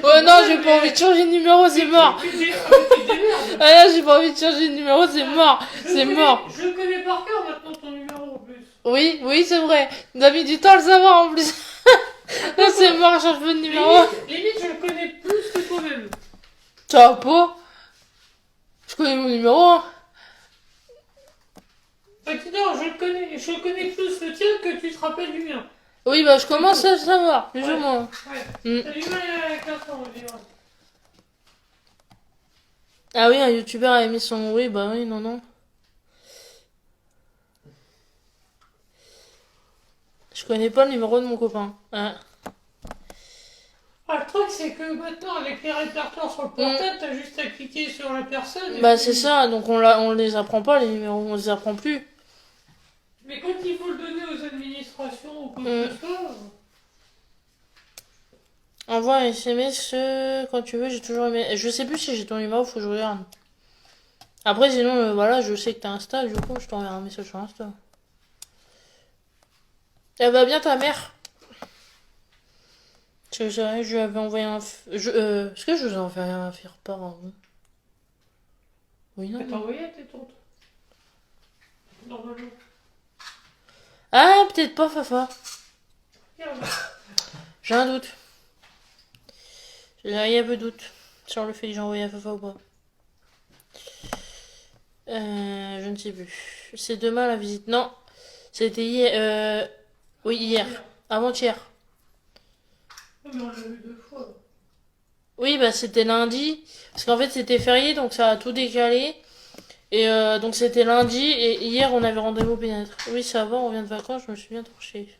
Oh non, j'ai pas envie de changer de numéro, c'est mort. Tu te démerdes. Ah non, j'ai pas envie de changer de numéro, c'est mort. C'est mort. Je le connais par cœur maintenant, ton numéro en plus. Oui, oui, c'est vrai. On a mis du temps à le savoir en plus. Non, c'est mort, change pas de numéro. Limite, je le connais plus que toi-même. Ça va pas. Je connais mon numéro. Hein. Bah, non, je le connais plus le tien que tu te rappelles du mien. Oui, bah je commence à le savoir, plus ou moins. Ouais. T'as du mal à 4 ans, je dirais. Ah oui, un youtubeur a mis son... Oui, bah oui, non, non. Je connais pas le numéro de mon copain. Ah. Ah, le truc, c'est que maintenant, avec les répertoires sur le portable, t'as juste à cliquer sur la personne. Bah puis- c'est ça, donc on les apprend pas les numéros, on les apprend plus. Mais quand il faut le donner aux administrations ou quoi que ce soit. Envoie un SMS quand tu veux, j'ai toujours aimé. Je sais plus si j'ai ton numéro, faut que je regarde. Après, sinon, voilà, je sais que t'as Insta, du coup, je t'enverrai un message sur Insta. Elle va bien ta mère? Je lui avais envoyé un. Est-ce que je vous ai envoyé un faire part en vous? Oui, non. T'as envoyé à tes tantes. Normalement. Ah, peut-être pas, Fafa. Regarde. J'ai un doute. J'ai un peu de doute sur le fait que j'ai envoyé à Fafa ou pas. Je ne sais plus. C'est demain la visite. Non, c'était hier. Oui, hier. Avant-hier. Ah, mais on l'a vu 2 fois. Oui, bah c'était lundi. Parce qu'en fait c'était férié, donc ça a tout décalé. Et donc c'était lundi, et hier on avait rendez-vous au pédiatre. Oui, ça va, on vient de vacances, je me suis bien torché.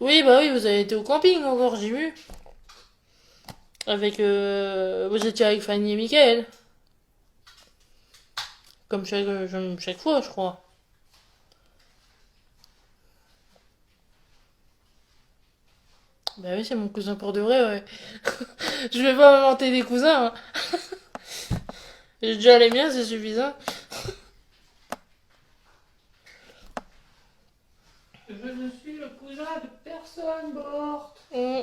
Oui, bah oui, vous avez été au camping encore, j'ai vu. Avec... vous étiez avec Fanny et Michael. Comme chaque fois, je crois. Bah oui, c'est mon cousin pour de vrai, ouais. Je vais pas inventer des cousins, hein. J'ai déjà les miens, c'est suffisant. Je ne suis le cousin de personne morte. Mm.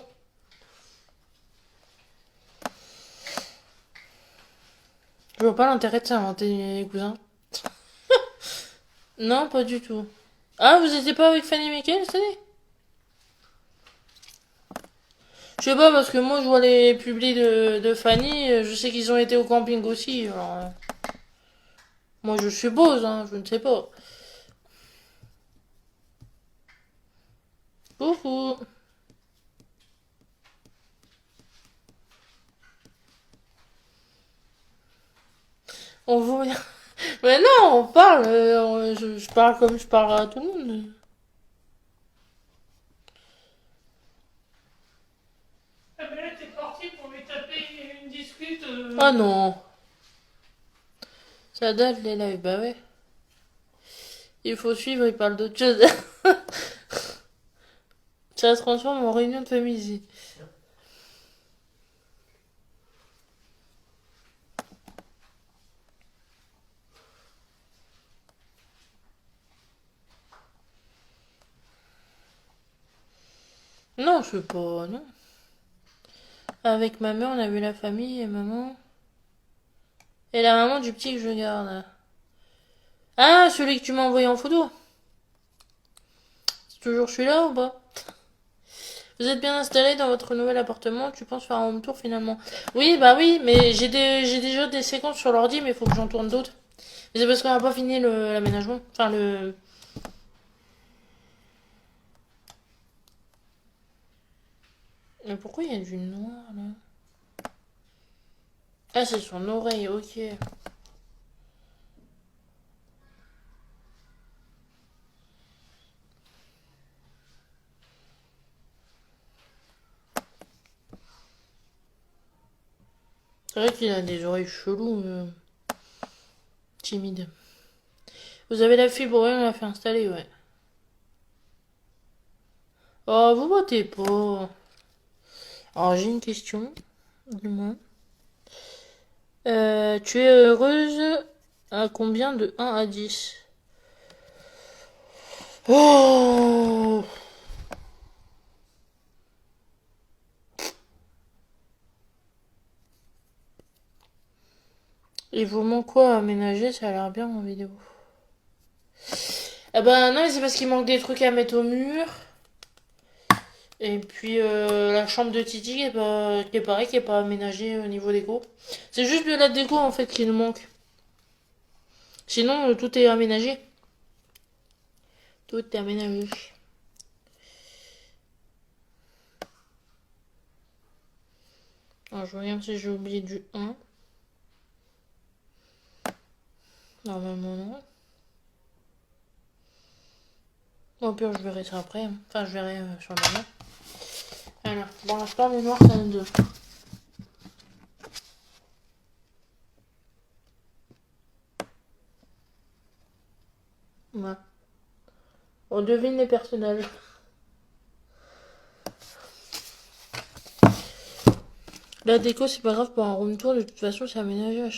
Je vois pas l'intérêt de s'inventer des cousins. Non, pas du tout. Ah, vous étiez pas avec Fanny et Michael cette année? Je sais pas, parce que moi je vois les publis de Fanny, je sais qu'ils ont été au camping aussi, alors... moi je suppose, hein, je ne sais pas. Coucou. On vous... Mais non, on parle, je parle comme je parle à tout le monde. Ah, mais là, t'es parti pour lui taper une discute. Ah non. Ça date les lives, bah ouais. Il faut suivre, il parle d'autre chose. Ça se transforme en réunion de famille ici. Non, je sais pas, non. Avec ma mère, on a vu la famille et maman. Et la maman du petit que je garde. Ah, celui que tu m'as envoyé en photo. C'est toujours celui-là ou pas? Vous êtes bien installé dans votre nouvel appartement, tu penses faire un home tour finalement? Oui, bah oui, mais j'ai déjà des séquences sur l'ordi, mais il faut que j'en tourne d'autres. Mais c'est parce qu'on n'a pas fini l'aménagement. Enfin, le. Mais pourquoi il y a du noir là? Ah, c'est son oreille, ok. C'est vrai qu'il a des oreilles cheloues, timides. Vous avez la fibre, ouais, on l'a fait installer, ouais. Oh, vous votez pas. Alors, j'ai une question, dis-moi. Tu es heureuse à combien de 1 à 10? Oh! Il vous manque quoi à aménager? Ça a l'air bien en vidéo. Ah bah non, mais c'est parce qu'il manque des trucs à mettre au mur. Et puis la chambre de Titi qui est pareil, qui est pas aménagée au niveau déco. C'est juste de la déco en fait qui nous manque. Sinon, tout est aménagé. Tout est aménagé. Alors, je regarde si j'ai oublié du 1. Normalement, non. Au pire, je verrai ça après. Enfin, je verrai sur le moment. Alors, pour l'instant, les noirs, c'est un 2. Ouais. On devine les personnages. La déco, c'est pas grave pour un room tour. De toute façon, c'est aménagé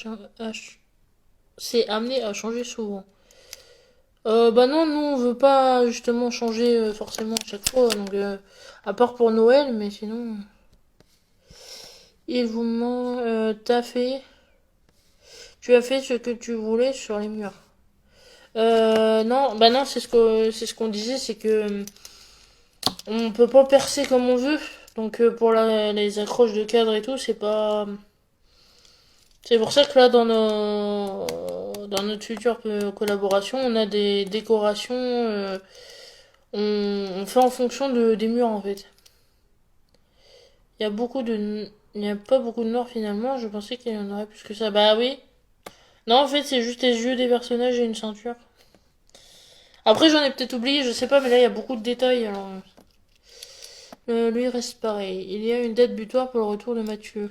c'est amené à changer souvent. Bah non, nous on veut pas justement changer forcément à chaque fois, donc à part pour Noël, mais sinon. Il vous manque. Tu as fait ce que tu voulais sur les murs. Non, bah non, c'est ce qu'on disait, c'est que on peut pas percer comme on veut, donc pour les accroches de cadre et tout, c'est pas. C'est pour ça que là, dans notre future collaboration, on a des décorations. On fait en fonction des murs en fait. Il y a beaucoup de. Il n'y a pas beaucoup de noirs finalement, je pensais qu'il y en aurait plus que ça. Bah oui. Non, en fait, c'est juste les yeux des personnages et une ceinture. Après, j'en ai peut-être oublié, je sais pas, mais là, il y a beaucoup de détails. Alors, lui reste pareil. Il y a une date butoir pour le retour de Mathieu.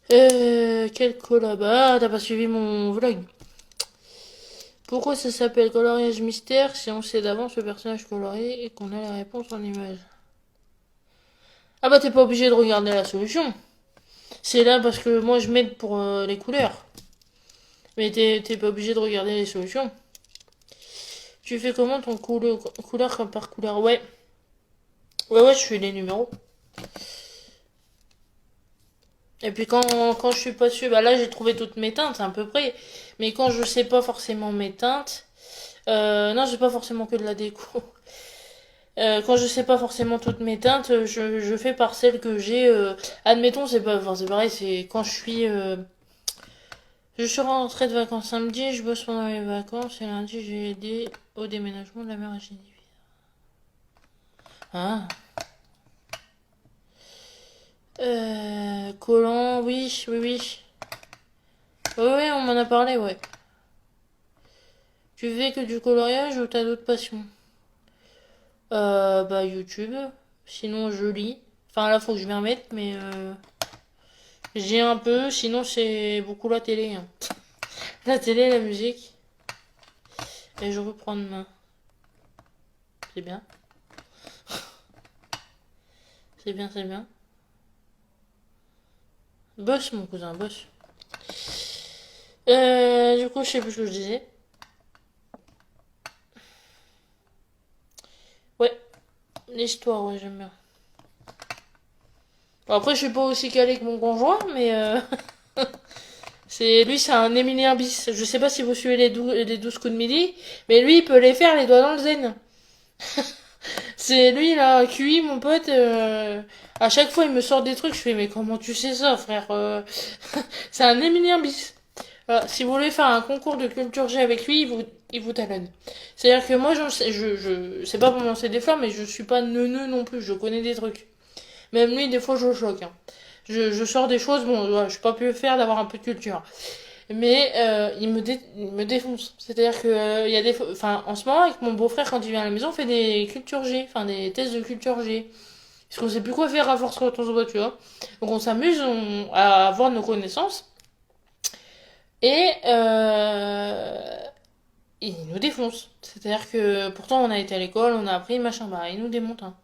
Quel collab. Ah, t'as pas suivi mon vlog. Pourquoi ça s'appelle coloriage mystère si on sait d'avance le personnage colorié et qu'on a la réponse en image? Ah bah t'es pas obligé de regarder la solution. C'est là parce que moi je m'aide pour les couleurs. Mais t'es pas obligé de regarder les solutions. Tu fais comment ton couleur par couleur? Ouais. Ouais, je fais les numéros. Et puis quand je suis pas sûre, bah là j'ai trouvé toutes mes teintes à peu près. Mais quand je sais pas forcément mes teintes, non, j'ai pas forcément que de la déco. Quand je sais pas forcément toutes mes teintes, je fais par celles que j'ai. Admettons, c'est pas, enfin, c'est pareil, c'est quand je suis rentrée de vacances samedi, je bosse pendant les vacances et lundi j'ai aidé au déménagement de la mère à Geneviève. Ah. Collant, oui, oui, oui. Oui, oui, on m'en a parlé, ouais. Tu fais que du coloriage ou t'as d'autres passions? Bah YouTube. Sinon je lis. Enfin là faut que je m'y remette, mais j'ai un peu. Sinon c'est beaucoup la télé, hein. La télé, la musique. Et je reprends demain. C'est bien. C'est bien, c'est bien. Boss mon cousin, boss. Du coup je sais plus ce que je disais. Ouais, l'histoire, ouais j'aime bien. Bon, après, je suis pas aussi calé que mon conjoint, mais c'est un Émilien bis. Je sais pas si vous suivez les 12 coups de midi, mais lui, il peut les faire les doigts dans le zen. C'est lui, là, QI, mon pote. À chaque fois, il me sort des trucs. Je fais, mais comment tu sais ça, frère? C'est un Émilien bis. Voilà, si vous voulez faire un concours de culture G avec lui, il vous talonne. C'est-à-dire que moi, c'est pas pour me lancer des fleurs, mais je suis pas neuneu non plus. Je connais des trucs. Même lui, des fois, je le choque. Hein. Je sors des choses, bon, ouais, je suis pas pu faire d'avoir un peu de culture. Mais il me défonce. C'est-à-dire que il y a des, enfin, en ce moment, avec mon beau-frère, quand il vient à la maison, on fait des culture G, enfin des tests de culture G. Parce qu'on sait plus quoi faire à force quand on se voit, tu vois. Donc on s'amuse à avoir nos connaissances. Et il nous défonce. C'est-à-dire que pourtant on a été à l'école, on a appris, machin, bah il nous démonte. Hein.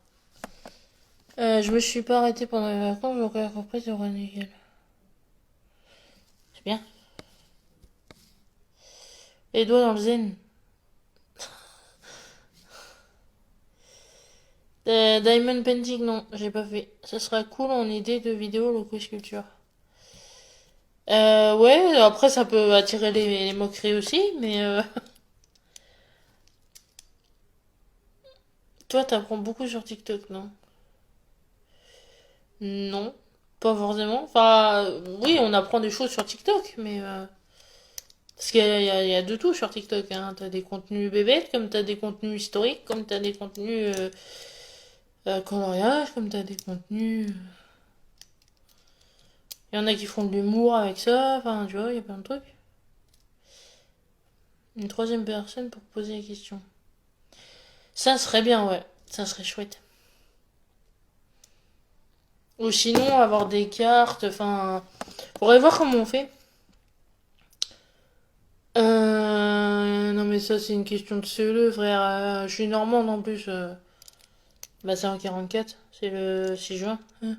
Je me suis pas arrêtée pendant les vacances, donc la reprise aura nickel. C'est bien. Les doigts dans le zen. Diamond Painting, non, j'ai pas fait. Ça sera cool en idée de vidéo loco sculpture. Ouais, après ça peut attirer les moqueries aussi, mais toi t'apprends beaucoup sur TikTok, non? Non, pas forcément. Enfin, oui, on apprend des choses sur TikTok, mais parce qu'il y a de tout sur TikTok. Hein. T'as des contenus bébés, comme t'as des contenus historiques, comme t'as des contenus coloriage, comme t'as des contenus. Il y en a qui font de l'humour avec ça. Enfin, tu vois, il y a plein de trucs. Une troisième personne pour poser la question. Ça serait bien, ouais. Ça serait chouette. Ou sinon, avoir des cartes. Enfin, faudrait voir comment on fait. Non mais ça c'est une question de CE2 frère. Je suis normande en plus. Bah c'est en 44, c'est le 6 juin. Hein.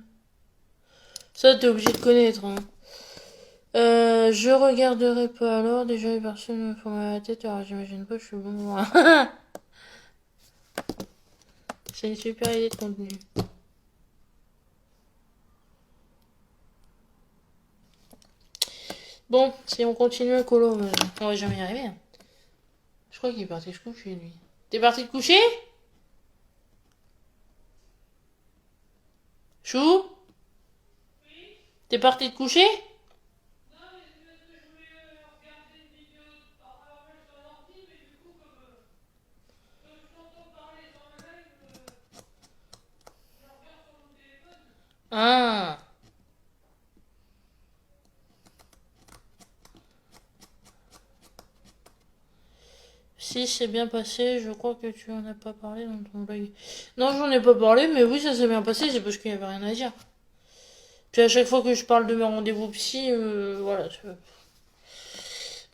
Ça t'es obligé de connaître. Hein. Je regarderai pas alors. Déjà les personnes me font mal à la tête alors j'imagine pas que je suis bon. C'est une super idée de contenu. Bon, si on continue à colo, on va jamais y arriver. Hein. Je crois qu'il est parti se coucher lui. T'es parti te coucher? Chou? T'es parti te coucher? Ah. Si c'est bien passé, je crois que tu en as pas parlé dans ton blog. Non, j'en ai pas parlé, mais oui, ça s'est bien passé, c'est parce qu'il y avait rien à dire. Puis à chaque fois que je parle de mes rendez-vous psy, voilà.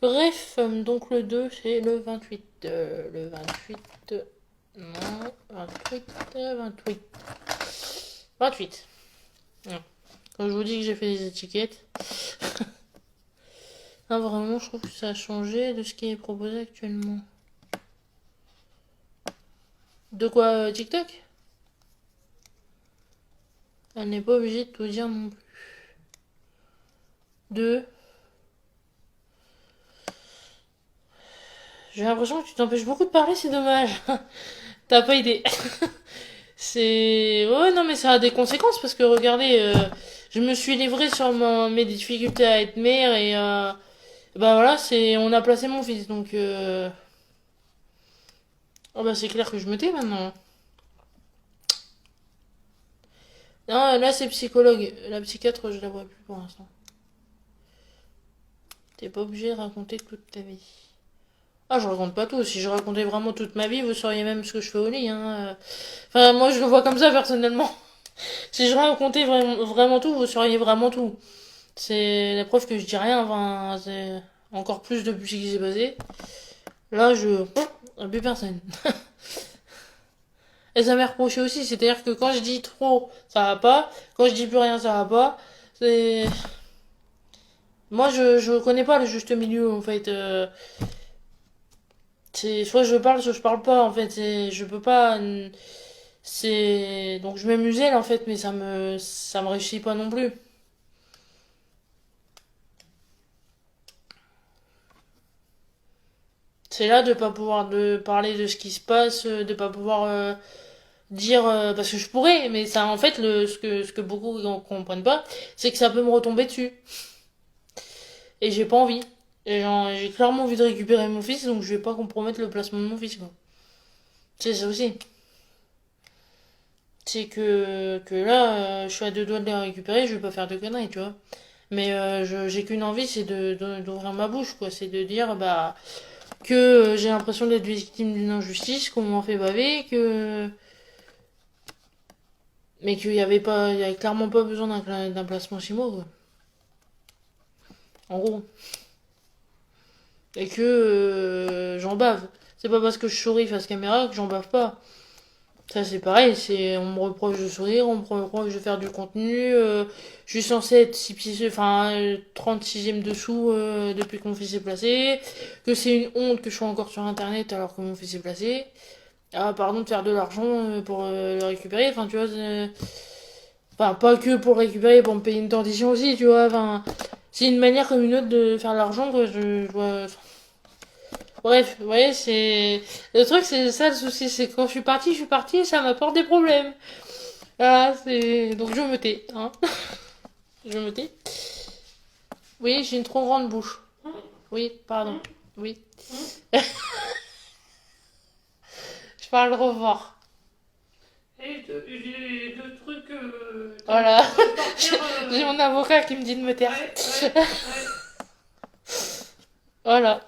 Bref, donc le 2, c'est le 28. Le 28. Non, 28. 28. 28. Non. Quand je vous dis que j'ai fait des étiquettes. Non, vraiment, je trouve que ça a changé de ce qui est proposé actuellement. De quoi TikTok? Elle n'est pas obligée de tout dire non plus. De. J'ai l'impression que tu t'empêches beaucoup de parler, c'est dommage. T'as pas idée. C'est. Ouais, non, mais ça a des conséquences parce que regardez, je me suis livrée sur mes difficultés à être mère et bah voilà, on a placé mon fils donc. Oh bah c'est clair que je me tais maintenant. Non, là c'est psychologue. La psychiatre, je la vois plus pour l'instant. T'es pas obligé de raconter toute ta vie. Ah, je raconte pas tout. Si je racontais vraiment toute ma vie, vous sauriez même ce que je fais au lit. Hein. Enfin, moi je le vois comme ça personnellement. Si je racontais vraiment tout, vous sauriez vraiment tout. C'est la preuve que je dis rien. Enfin, c'est encore plus depuis ce qui s'est passé. Là, plus personne. Et ça m'est reproché aussi. C'est-à-dire que quand je dis trop, ça va pas. Quand je dis plus rien, ça va pas. C'est. Moi, je connais pas le juste milieu en fait. C'est soit je parle, soit je parle pas en fait. Je peux pas. C'est donc je m'amusais là en fait, mais ça me réussit pas non plus. C'est là de pas pouvoir de parler de ce qui se passe, de pas pouvoir dire parce que je pourrais, mais ça en fait ce que beaucoup comprennent pas, c'est que ça peut me retomber dessus et j'ai pas envie. Et j'ai clairement envie de récupérer mon fils, donc je vais pas compromettre le placement de mon fils quoi. C'est ça aussi. C'est que là, je suis à deux doigts de les récupérer, je vais pas faire de conneries, tu vois. Mais j'ai qu'une envie, c'est d'ouvrir ma bouche, quoi. C'est de dire, bah, que j'ai l'impression d'être victime d'une injustice, qu'on m'en fait baver, mais qu'il y avait pas, il y avait clairement pas besoin d'un placement chimo, quoi. En gros. Et que j'en bave. C'est pas parce que je souris face caméra que j'en bave pas. Ça c'est pareil, on me reproche de sourire, on me reproche de faire du contenu. Je suis censée être 36e dessous depuis que mon fils est placé. Que c'est une honte que je sois encore sur internet alors que mon fils est placé. Ah pardon de faire de l'argent pour le récupérer. Enfin tu vois, enfin pas que pour le récupérer, pour me payer une dentition aussi, tu vois. Enfin c'est une manière comme une autre de faire de l'argent quoi. Je vois. Bref, vous voyez, c'est. Le truc, c'est ça le souci, c'est que quand je suis partie et ça m'apporte des problèmes. Voilà, c'est. Donc je me tais, hein. Je me tais. Oui, j'ai une trop grande bouche. Oui, pardon. Oui. Je parle trop fort. Et j'ai deux trucs Voilà. pour sortir. J'ai mon avocat qui me dit de me taire. Ouais, ouais, ouais. Voilà.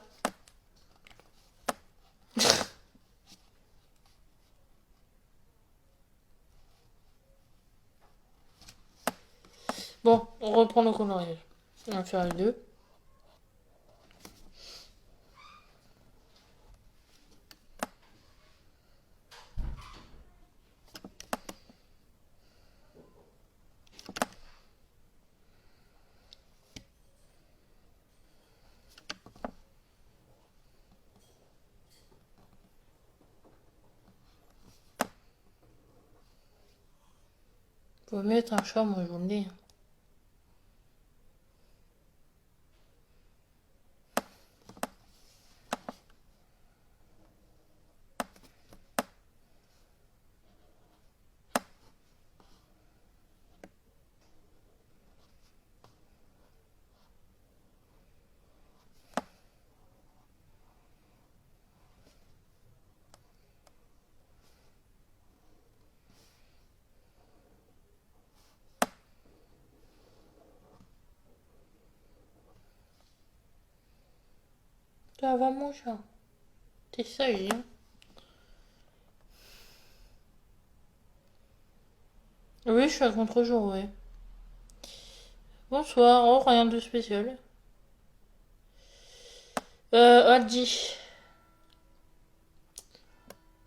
Bon, on reprend nos coloriages. On va faire les deux. Faut mettre un chat, moi je vous le dis. Ça va mon chat. T'es sage, hein. Oui, je suis à contre-jour, ouais. Bonsoir, oh, rien de spécial. Adji,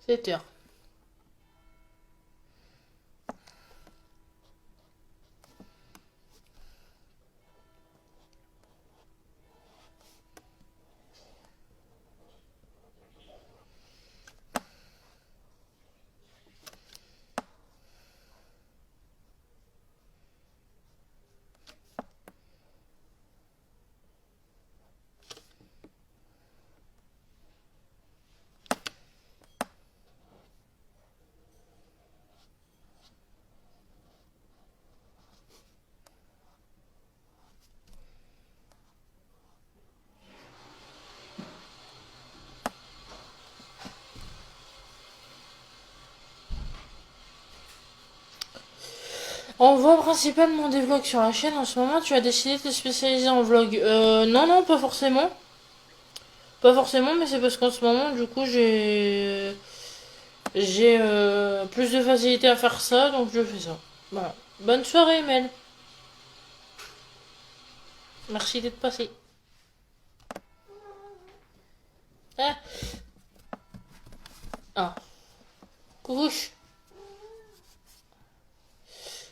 7h. On voit principalement des vlogs sur la chaîne en ce moment. Tu as décidé de te spécialiser en vlog. Non, non, pas forcément. Pas forcément, mais c'est parce qu'en ce moment, du coup, j'ai plus de facilité à faire ça, donc je fais ça. Voilà. Bonne soirée, Mel. Merci d'être passé. Ah, ah. Coucou.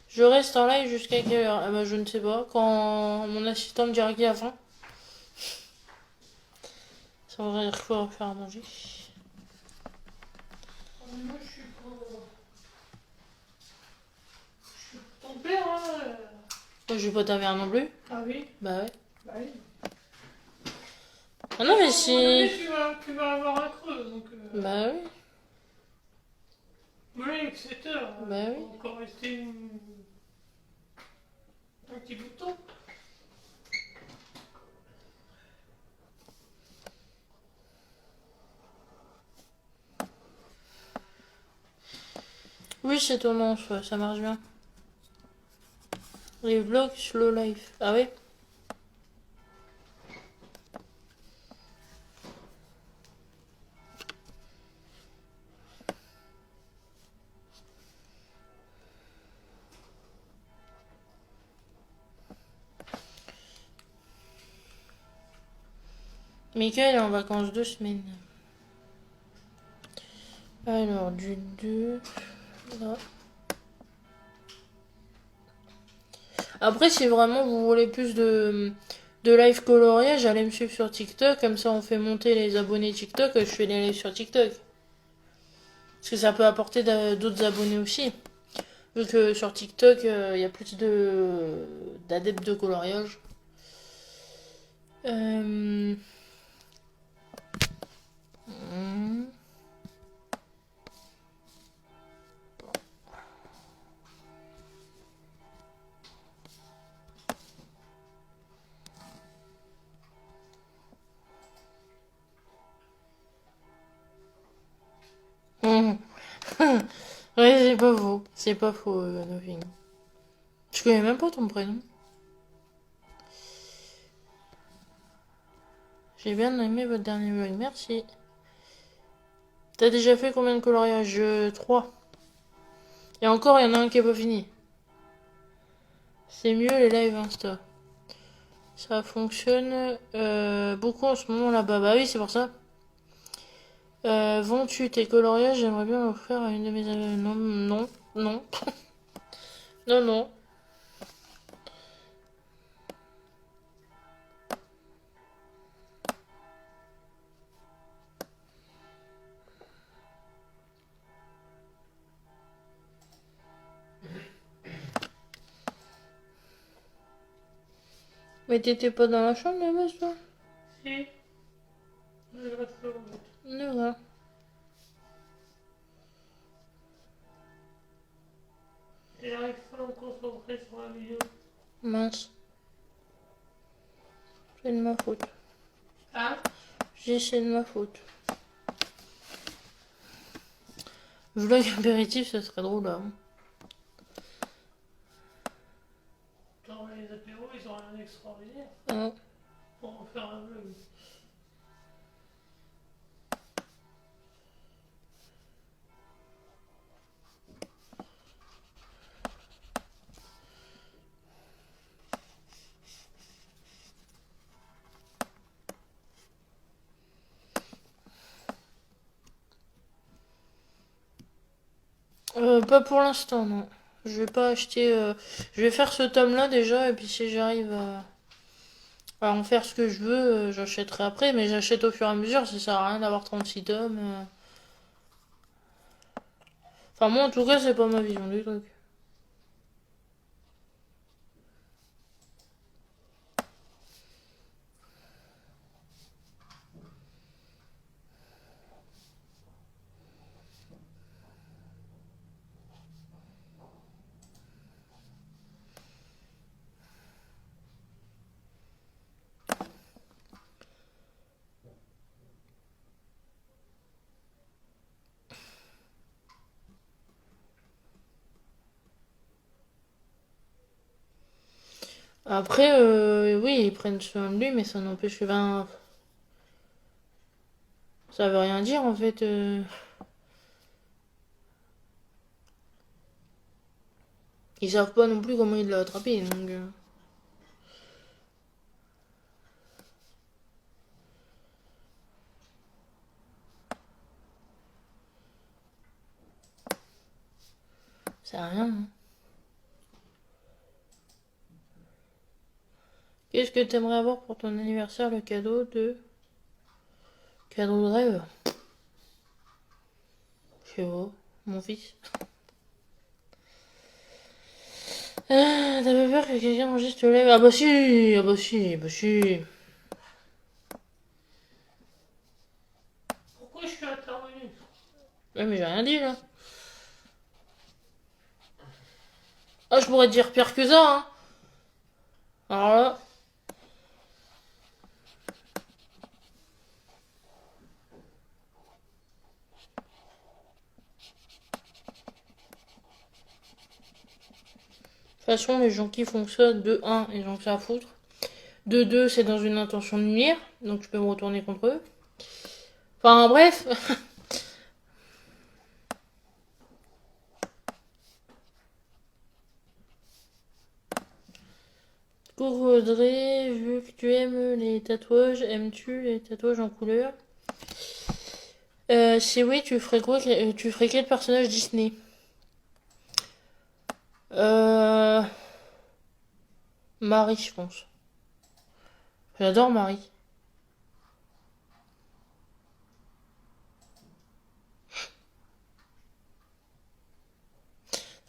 Je reste en live jusqu'à quelle heure? Ah bah, je ne sais pas. Quand mon assistant me dira qu'il a faim, ça va dire qu'il faut faire à manger. Moi, je suis pas. plaire, hein. Moi, je vais pas t'avoir non plus. Ah oui, Bah ouais. bah oui. Ah non, mais À un moment donné, si. tu vas avoir un creux, donc... Bah oui. Oui, avec 7 heures, Bah il oui. va encore rester un petit bout de temps. Oui, c'est tendance, ouais, ça marche bien. Les vlogs slow life. Ah oui? Michael est en vacances 2 semaines. Alors, du 2. Là. Après, si vraiment vous voulez plus de live coloriage, allez me suivre sur TikTok. Comme ça, on fait monter les abonnés TikTok. Je fais des lives sur TikTok. Parce que ça peut apporter d'autres abonnés aussi. Vu que sur TikTok, il y a plus d'adeptes de coloriage. Euh... hmm. Mhm. Ouais, c'est pas faux. C'est pas faux, Nothing. Je connais même pas ton prénom. J'ai bien aimé votre dernier vlog, merci. T'as déjà fait combien de coloriages? 3. Et encore, il y en a un qui est pas fini. C'est mieux les lives Insta. Ça fonctionne beaucoup en ce moment là-bas. Bah oui, c'est pour ça. Vends-tu tes coloriages? J'aimerais bien l'offrir à une de mes amies. Non, non, non. Non, non. Mais t'étais pas dans la chambre là-bas, toi? Si, je reste là. D'accord. Et j'arrive pas à me concentrer sur la vidéo. Mince. C'est de ma faute. Hein? C'est de ma faute. Vlog apéritif, ça serait drôle là. Genre, les apéros, ils ont rien d'extraordinaire Hein. pour en faire un vlog. Pas pour l'instant, non. Je vais pas acheter. Je vais faire ce tome-là déjà, et puis si j'arrive à en faire ce que je veux, j'achèterai après, mais j'achète au fur et à mesure, ça sert à rien d'avoir 36 tomes. Enfin, moi en tout cas, c'est pas ma vision du truc. Après, oui, ils prennent soin de lui, mais ça n'empêche. Ben, ça veut rien dire en fait. Ils savent pas non plus comment il l'a attrapé, donc. C'est rien, hein. Qu'est-ce que t'aimerais avoir pour ton anniversaire, le cadeau de. Cadeau de rêve? Je sais pas, mon fils. T'as pas peur que quelqu'un enregistre le live? Ah bah si, ah bah si, bah si. Pourquoi je suis intervenu? Ouais, mais j'ai rien dit là. Ah, je pourrais te dire pire que ça, hein. Alors là. De toute façon, les gens qui font ça, de un, ils ont que ça à foutre. De deux, c'est dans une intention de nuire, donc je peux me retourner contre eux. Enfin, bref. Coucou Audrey, vu que tu aimes les tatouages, aimes-tu les tatouages en couleur? Si oui, tu ferais quoi? Tu ferais quel personnage Disney? Euh... Marie, je pense. J'adore Marie. De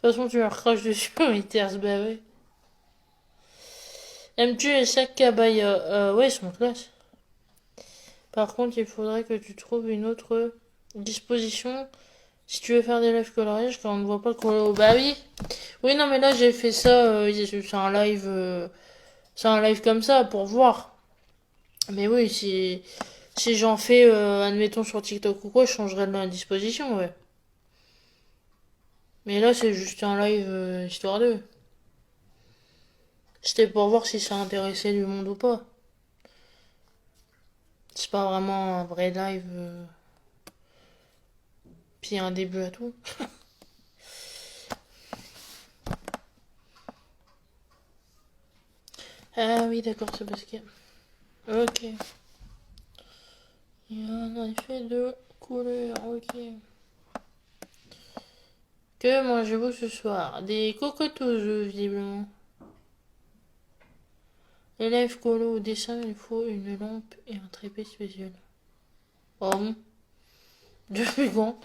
toute façon, tu leur craches dessus, ils terrent se baver. Aimes-tu les sacs cabaya? Ouais, ils sont classe. Par contre, il faudrait que tu trouves une autre disposition si tu veux faire des lives coloriages quand on ne voit pas le colo. Bah oui. Oui, non, mais là, j'ai fait ça. C'est un live comme ça pour voir. Mais oui, si j'en fais, admettons sur TikTok ou quoi, je changerai de la disposition, ouais. Mais là, c'est juste un live histoire d'eux. C'était pour voir si ça intéressait du monde ou pas. C'est pas vraiment un vrai live. Puis un début à tout. Ah oui, d'accord, c'est parce que. Ok. Il y a un effet de couleur, ok. Que mangez-vous ce soir? Des cocotos, visiblement. Élève colo au dessin, il faut une lampe et un trépied spécial. Oh bon? Depuis quand?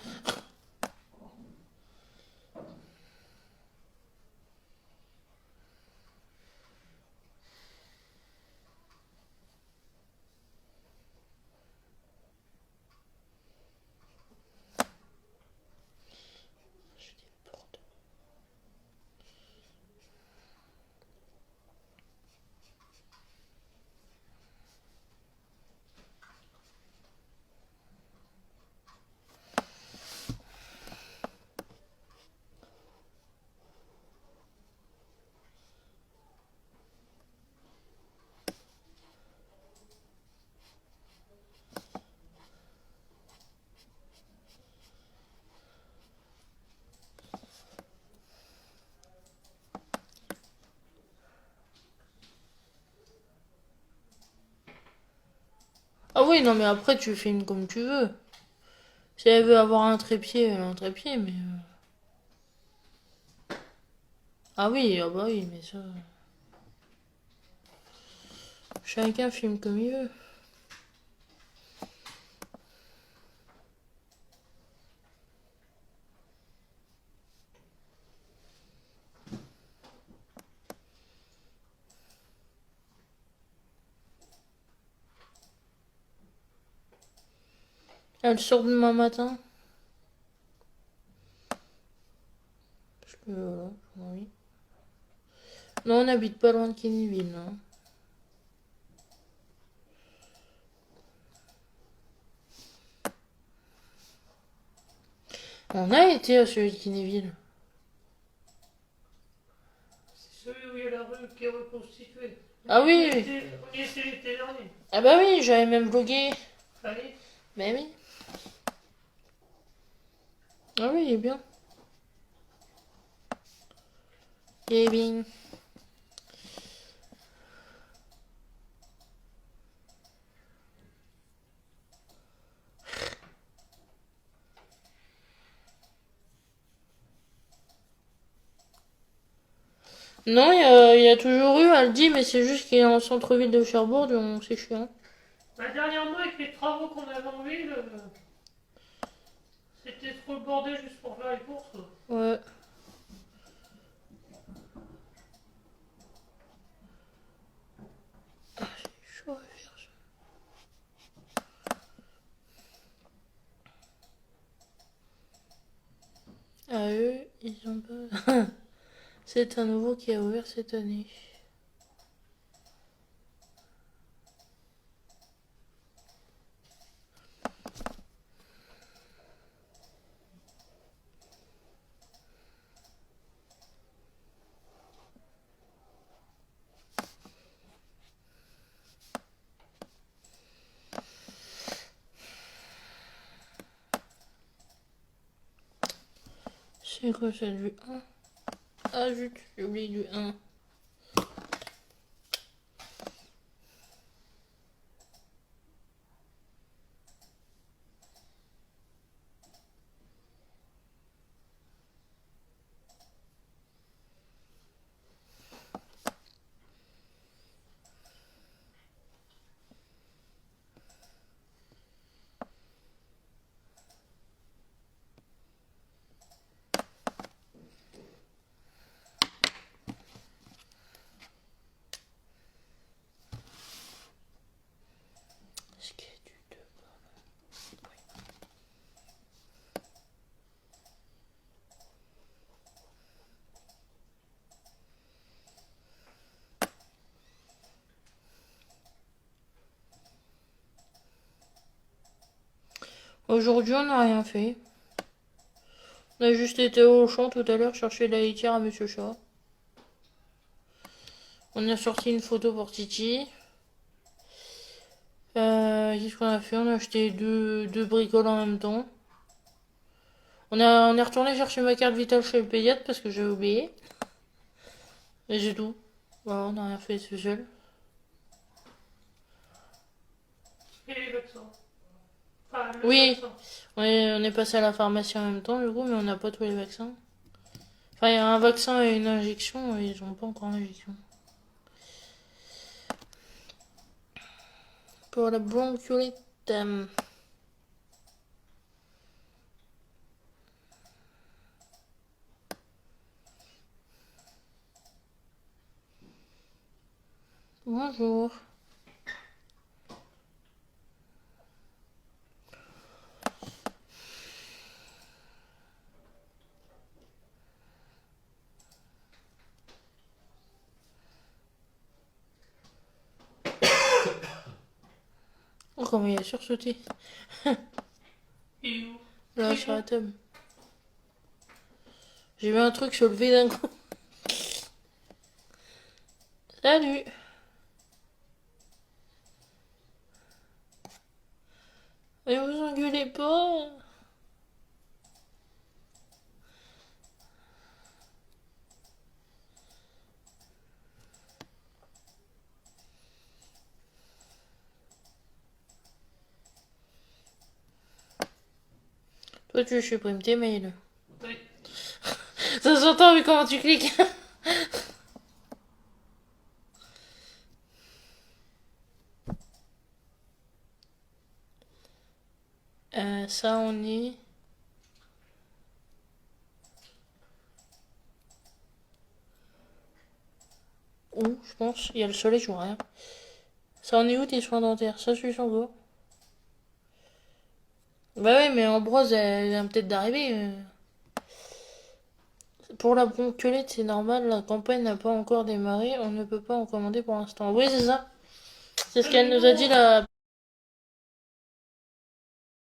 Ah oui, non, mais après, tu filmes comme tu veux. Si elle veut avoir un trépied, elle a un trépied, mais. Ah oui, ah bah oui, mais ça. Chacun filme comme il veut. Elle sort demain matin. Parce que voilà, oui. Non, on n'habite pas loin de Kennyville, hein. On a été à celui de Kennyville. C'est celui où il y a la rue qui est reconstituée. Ah On oui, y oui. était l'été dernier. Ah bah oui, j'avais même vlogué. Allez. Bah oui. Ah oui, il est bien. Il est bien. Non, il y a toujours eu, elle dit, mais c'est juste qu'il est en centre-ville de Cherbourg, donc c'est chiant. Bah, dernièrement, avec les travaux qu'on avait en ville, c'était trop le bordel juste pour faire les courses. Ouais. Ils ont pas... C'est un nouveau qui a ouvert cette année. C'est quoi ça du 1? Ah zut, j'ai oublié du 1. Est-ce qu'il y a du 2? Aujourd'hui, on n'a rien fait. On a juste été au champ tout à l'heure chercher la litière à Monsieur Chat. On a sorti une photo pour Titi. Qu'est-ce qu'on a fait? On a acheté deux bricoles en même temps. On est retourné chercher ma carte vitale chez le pédiatre parce que j'avais oublié. Et c'est tout. Voilà, on n'a rien fait ce seul. Et les vaccins. Enfin, le Oui. vaccin. On est passé à la pharmacie en même temps du coup, mais on n'a pas tous les vaccins. Enfin, il y a un vaccin et une injection, et ils n'ont pas encore l'injection. Pour la bronchiolite. Bonjour. Oh, comment il a sursauté. Et où? Là, sur la table. J'ai vu un truc se lever d'un coup. Salut. Mais vous engueulez pas. Toi, tu supprimes tes mails. Oui. Ça s'entend vu comment tu cliques. Ça, on est... Où, je pense. Il y a le soleil, je vois rien. Ça, on est où tes soins dentaires? Ça, je suis sans go. Bah ouais, mais Ambroise, elle vient peut-être d'arriver. Pour la bronchiolite, c'est normal, la campagne n'a pas encore démarré, on ne peut pas en commander pour l'instant. Oui, c'est ça. C'est ce qu'elle nous a dit là.